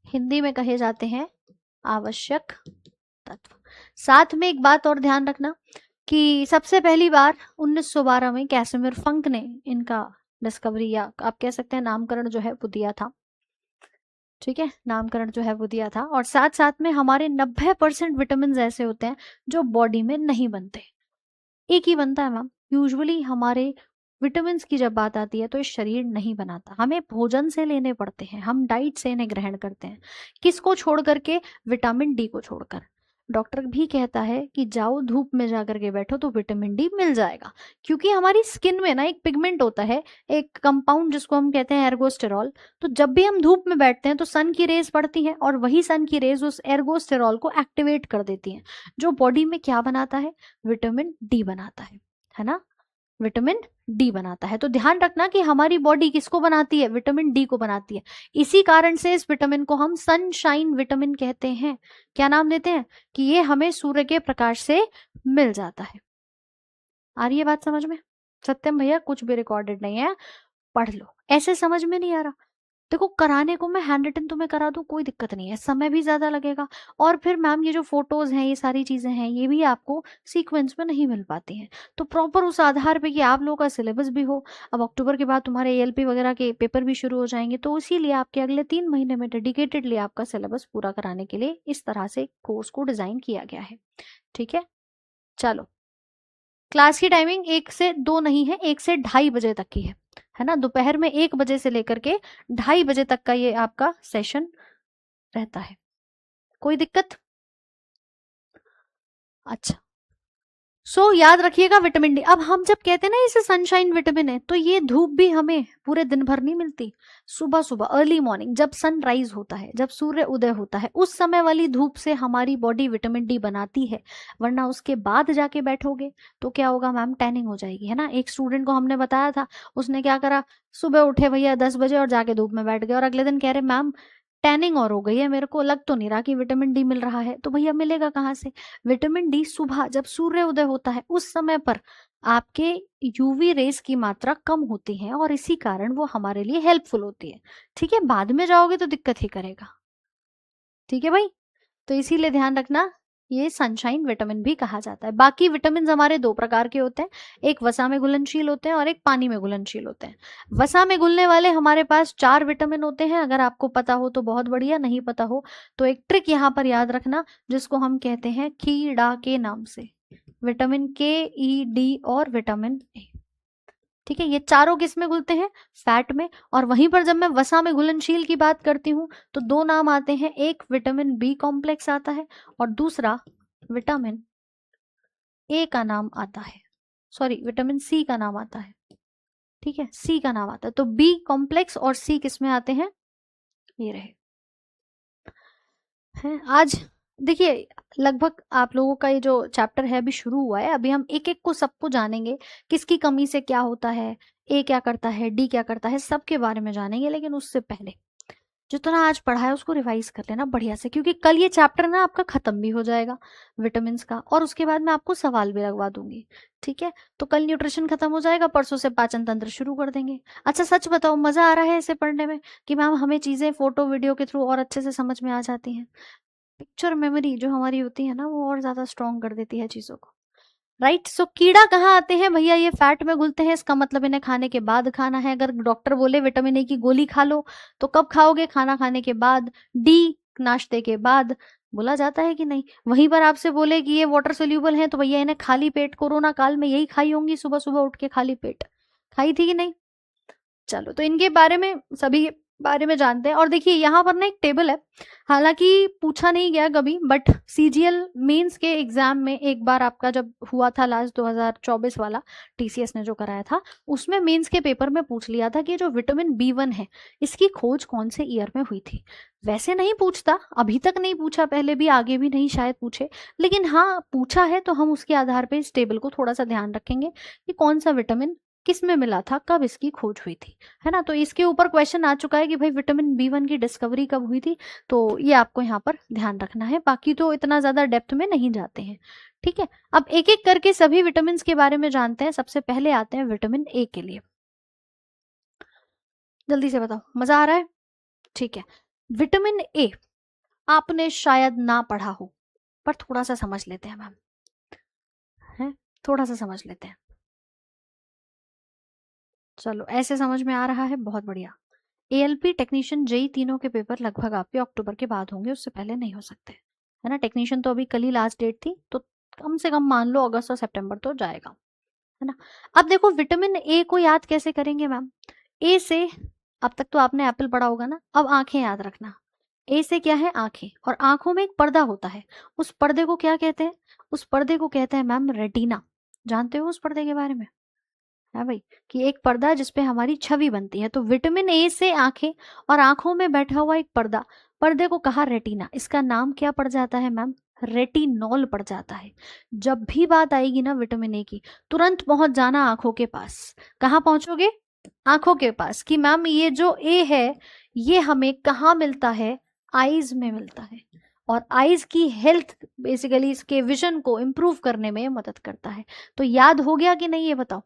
हिंदी में कहे जाते हैं आवश्यक तत्व। साथ में एक बात और ध्यान रखना कि सबसे पहली बार 1912 में कैसिमिर फंक ने इनका डिस्कवरी, या आप कह सकते हैं नामकरण जो है वो दिया था, ठीक है, नामकरण जो है वो दिया था। और साथ साथ में हमारे 90% विटामिन ऐसे होते हैं जो बॉडी में नहीं बनते, एक ही बनता है मैम। यूजुअली हमारे विटामिन की जब बात आती है तो ये शरीर नहीं बनाता, हमें भोजन से लेने पड़ते हैं, हम डाइट से इन्हें ग्रहण करते हैं। किसको छोड़ करके, विटामिन डी को छोड़कर। डॉक्टर भी कहता है कि जाओ धूप में जाकर के बैठो तो विटामिन डी मिल जाएगा, क्योंकि हमारी स्किन में ना एक पिगमेंट होता है, एक कंपाउंड जिसको हम कहते हैं एर्गोस्टेरॉल। तो जब भी हम धूप में बैठते हैं तो सन की रेज पड़ती है और वही सन की रेज उस एर्गोस्टेरॉल को एक्टिवेट कर देती हैं, जो बॉडी में क्या बनाता है, विटामिन डी बनाता है ना, विटामिन डी बनाता है। तो ध्यान रखना कि हमारी बॉडी किसको बनाती है, विटामिन डी को बनाती है। इसी कारण से इस विटामिन को हम सनशाइन विटामिन कहते हैं। क्या नाम देते हैं, कि ये हमें सूर्य के प्रकाश से मिल जाता है। आ रही है बात समझ में? सत्यम भैया कुछ भी रिकॉर्डेड नहीं है, पढ़ लो। ऐसे समझ में नहीं आ रहा, देखो कराने को मैं हैंड रिटन तुम्हें करा दूं कोई दिक्कत नहीं है, समय भी ज्यादा लगेगा, और फिर मैम ये जो फोटोज हैं, ये सारी चीजें हैं, ये भी आपको सीक्वेंस में नहीं मिल पाती हैं। तो प्रॉपर उस आधार पे कि आप लोगों का सिलेबस भी हो। अब अक्टूबर के बाद तुम्हारे एएलपी वगैरह के पेपर भी शुरू हो जाएंगे, तो इसीलिए आपके अगले 3 महीने में डेडिकेटेडली आपका सिलेबस पूरा कराने के लिए इस तरह से कोर्स को डिजाइन किया गया है। ठीक है, चलो। क्लास की टाइमिंग 1 से 2 नहीं है, 1 से 2:30 बजे तक की है ना। दोपहर में 1 बजे से लेकर के 2:30 बजे तक का ये आपका सेशन रहता है। कोई दिक्कत? अच्छा, याद रखिएगा विटामिन डी। अब हम जब कहते हैं ना इसे सनशाइन विटामिन है, तो ये धूप भी हमें पूरे दिन भर नहीं मिलती। सुबह सुबह अर्ली मॉर्निंग जब सनराइज होता है, जब सूर्य उदय होता है, उस समय वाली धूप से हमारी बॉडी विटामिन डी बनाती है। वरना उसके बाद जाके बैठोगे तो क्या होगा मैम, टैनिंग हो जाएगी, है ना। एक स्टूडेंट को हमने बताया था, उसने क्या करा, सुबह उठे भैया 10 बजे और जाके धूप में बैठ गए, और अगले दिन कह रहे मैम टैनिंग और हो गई है, मेरे को लग तो नहीं रहा कि विटामिन डी मिल रहा है। तो भैया मिलेगा कहाँ से? विटामिन डी सुबह जब सूर्य उदय होता है उस समय पर आपके यूवी रेस की मात्रा कम होती है, और इसी कारण वो हमारे लिए हेल्पफुल होती है। ठीक है, बाद में जाओगे तो दिक्कत ही करेगा। ठीक है भाई, तो इसीलिए ध्यान रखना, ये सनशाइन विटामिन भी कहा जाता है। बाकी विटामिन हमारे 2 प्रकार के होते हैं, एक वसा में घुलनशील होते हैं और एक पानी में घुलनशील होते हैं। वसा में घुलने वाले हमारे पास 4 विटामिन होते हैं, अगर आपको पता हो तो बहुत बढ़िया, नहीं पता हो तो एक ट्रिक यहाँ पर याद रखना, जिसको हम कहते हैं कीड़ा के नाम से, विटामिन के, ई, डी और विटामिन ए। ठीक है, ये चारों किस में घुलते हैं, फैट में। और वहीं पर जब मैं वसा में घुलनशील की बात करती हूँ तो 2 नाम आते हैं, एक विटामिन बी कॉम्प्लेक्स आता है और दूसरा विटामिन ए का नाम आता है, सॉरी विटामिन सी का नाम आता है। ठीक है, सी का नाम आता है। तो बी कॉम्प्लेक्स और सी किस में आते हैं, ये रहे हैं। आज देखिए लगभग आप लोगों का ये जो चैप्टर है अभी शुरू हुआ है, अभी हम एक एक को सबको जानेंगे, किसकी कमी से क्या होता है, ए क्या करता है, डी क्या करता है, सबके बारे में जानेंगे। लेकिन उससे पहले जितना आज पढ़ा है उसको रिवाइज कर लेना बढ़िया से, क्योंकि कल ये चैप्टर ना आपका खत्म भी हो जाएगा विटामिन का, और उसके बाद मैं आपको सवाल भी लगवा दूंगी। ठीक है, तो कल न्यूट्रिशन खत्म हो जाएगा, परसों से पाचन तंत्र शुरू कर देंगे। अच्छा सच बताओ, मजा आ रहा है इसे पढ़ने में, कि मैम हमें चीजें फोटो वीडियो के थ्रू और अच्छे से समझ में आ जाती हैं? पिक्चर मेमोरी जो हमारी होती है ना, वो और ज्यादा स्ट्रॉन्ग कर देती है चीजों को। राइट, सो कीड़ा कहाँ आते हैं भैया, ये फैट में घुलते हैं, इसका मतलब इन्हें खाने के बाद खाना है। अगर डॉक्टर बोले विटामिन ए की गोली खा लो, तो कब खाओगे, खाना खाने के बाद, डी नाश्ते के बाद, बोला जाता है कि नहीं। वहीं पर आपसे बोले कि ये वाटर सोल्यूबल है, तो भैया इन्हें खाली पेट कोरोना काल में यही खाई होंगी, सुबह सुबह उठ के खाली पेट खाई थी कि नहीं। चलो, तो इनके बारे में, सभी बारे में जानते हैं। और देखिए यहाँ पर ना एक टेबल है, हालांकि पूछा नहीं गया कभी, बट सीजीएल मेंस के एग्जाम में एक बार आपका जब हुआ था लास्ट 2024 वाला, टीसीएस ने जो कराया था, उसमें मेंस के पेपर में पूछ लिया था कि जो विटामिन बी1 है, इसकी खोज कौन से ईयर में हुई थी। वैसे नहीं पूछता, अभी तक नहीं पूछा, पहले भी, आगे भी नहीं शायद पूछे, लेकिन हाँ पूछा है, तो हम उसके आधार पर इस टेबल को थोड़ा सा ध्यान रखेंगे कि कौन सा विटामिन किस में मिला था, कब इसकी खोज हुई थी, है ना। तो इसके ऊपर क्वेश्चन आ चुका है कि भाई विटामिन बी1 की डिस्कवरी कब हुई थी, तो ये आपको यहाँ पर ध्यान रखना है। बाकी तो इतना ज्यादा डेप्थ में नहीं जाते हैं। ठीक है, अब एक एक करके सभी विटामिन के बारे में जानते हैं। सबसे पहले आते हैं विटामिन ए के लिए। जल्दी से बताओ, मजा आ रहा है? ठीक है, विटामिन ए आपने शायद ना पढ़ा हो, पर थोड़ा सा समझ लेते हैं मैम, है थोड़ा सा समझ लेते हैं। चलो, ऐसे समझ में आ रहा है, बहुत बढ़िया। एएलपी, टेक्नीशियन, जेई तीनों के पेपर लगभग आपके अक्टूबर के बाद होंगे, उससे पहले नहीं हो सकते, है ना। टेक्नीशियन तो अभी कल ही लास्ट डेट थी, तो कम से कम मान लो अगस्त और सितंबर तो जाएगा, है ना। अब देखो विटामिन ए को याद कैसे करेंगे मैम, ए से, अब तक तो आपने एप्पल पढ़ा होगा ना, अब आंखें याद रखना। ए से क्या है, आंखें, और आंखों में एक पर्दा होता है, उस पर्दे को क्या कहते हैं, उस पर्दे को कहते हैं मैम रेटिना। जानते हो उस पर्दे के बारे में, है भाई, कि एक पर्दा जिसपे हमारी छवि बनती है। तो विटामिन ए से आंखें और आंखों में बैठा हुआ एक पर्दा, पर्दे को कहा रेटिना। इसका नाम क्या पड़ जाता है मैम, रेटिनॉल पड़ जाता है। जब भी बात आएगी ना विटामिन ए की, तुरंत पहुंच जाना आंखों के पास। कहाँ पहुंचोगे, आंखों के पास, कि मैम ये जो ए है ये हमें कहाँ मिलता है, आईज में मिलता है। और आईज की हेल्थ बेसिकली इसके विजन को इंप्रूव करने में मदद करता है। तो याद हो गया कि नहीं ये बताओ।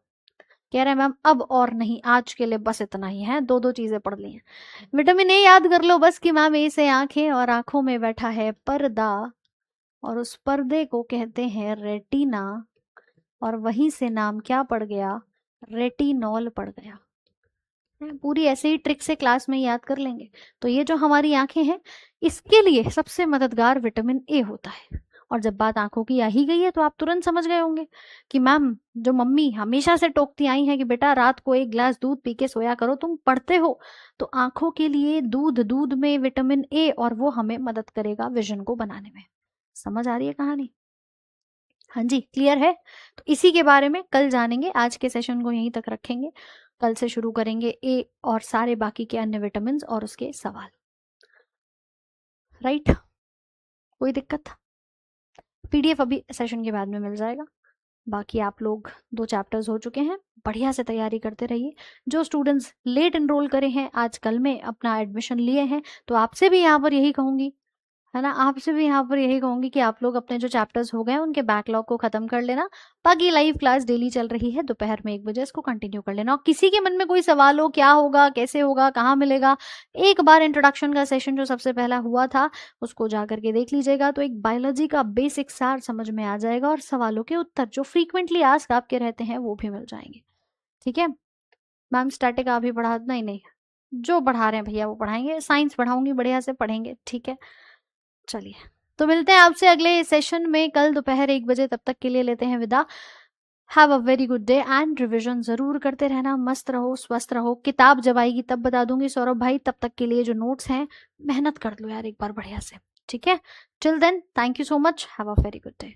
कह रहे हैं मैम अब और नहीं, आज के लिए बस इतना ही है, दो दो चीजें पढ़ ली हैं। विटामिन ए याद कर लो बस, कि मैम ए से आंखें और आंखों में बैठा है पर्दा, और उस पर्दे को कहते हैं रेटिना, और वहीं से नाम क्या पड़ गया, रेटिनॉल पड़ गया। पूरी ऐसे ही ट्रिक से क्लास में याद कर लेंगे। तो ये जो हमारी आंखें हैं, इसके लिए सबसे मददगार विटामिन ए होता है। और जब बात आंखों की आ ही गई है तो आप तुरंत समझ गए होंगे कि मैम जो मम्मी हमेशा से टोकती आई हैं कि बेटा रात को एक ग्लास दूध पी के सोया करो, तुम पढ़ते हो, तो आंखों के लिए दूध, दूध में विटामिन ए, और वो हमें मदद करेगा विजन को बनाने में। समझ आ रही है कहानी, हाँ जी, क्लियर है। तो इसी के बारे में कल जानेंगे, आज के सेशन को यहीं तक रखेंगे, कल से शुरू करेंगे ए और सारे बाकी के अन्य विटामिन और उसके सवाल। राइट, कोई दिक्कत, पीडीएफ अभी सेशन के बाद में मिल जाएगा। बाकी आप लोग 2 चैप्टर्स हो चुके हैं, बढ़िया से तैयारी करते रहिए। जो स्टूडेंट्स लेट एनरोल करे हैं, आज कल में अपना एडमिशन लिए हैं, तो आपसे भी यहाँ पर यही कहूंगी, है ना, आपसे भी यहाँ पर यही कहूंगी कि आप लोग अपने जो चैप्टर्स हो गए हैं उनके बैकलॉग को खत्म कर लेना। बाकी लाइव क्लास डेली चल रही है, दोपहर में 1 बजे इसको कंटिन्यू कर लेना। और किसी के मन में कोई सवाल हो, क्या होगा, कैसे होगा, कहाँ मिलेगा, एक बार इंट्रोडक्शन का सेशन जो सबसे पहला हुआ था उसको जा करके देख लीजिएगा, तो एक बायोलॉजी का बेसिक सार समझ में आ जाएगा, और सवालों के उत्तर जो फ्रीक्वेंटली आस्क आपके रहते हैं वो भी मिल जाएंगे। ठीक है मैम, स्टैटिक आप ही पढ़ा, नहीं नहीं, जो पढ़ा रहे हैं भैया वो पढ़ाएंगे, साइंस पढ़ाऊंगी, बढ़िया से पढ़ेंगे। ठीक है, चलिए, तो मिलते हैं आपसे अगले सेशन में कल दोपहर 1 बजे। तब तक के लिए लेते हैं विदा। Have a very good day, and revision जरूर करते रहना। मस्त रहो, स्वस्थ रहो। किताब जब आएगी तब बता दूंगी सौरभ भाई, तब तक के लिए जो नोट्स हैं मेहनत कर लो यार एक बार बढ़िया से। ठीक है, till then thank you so much, have a very good day.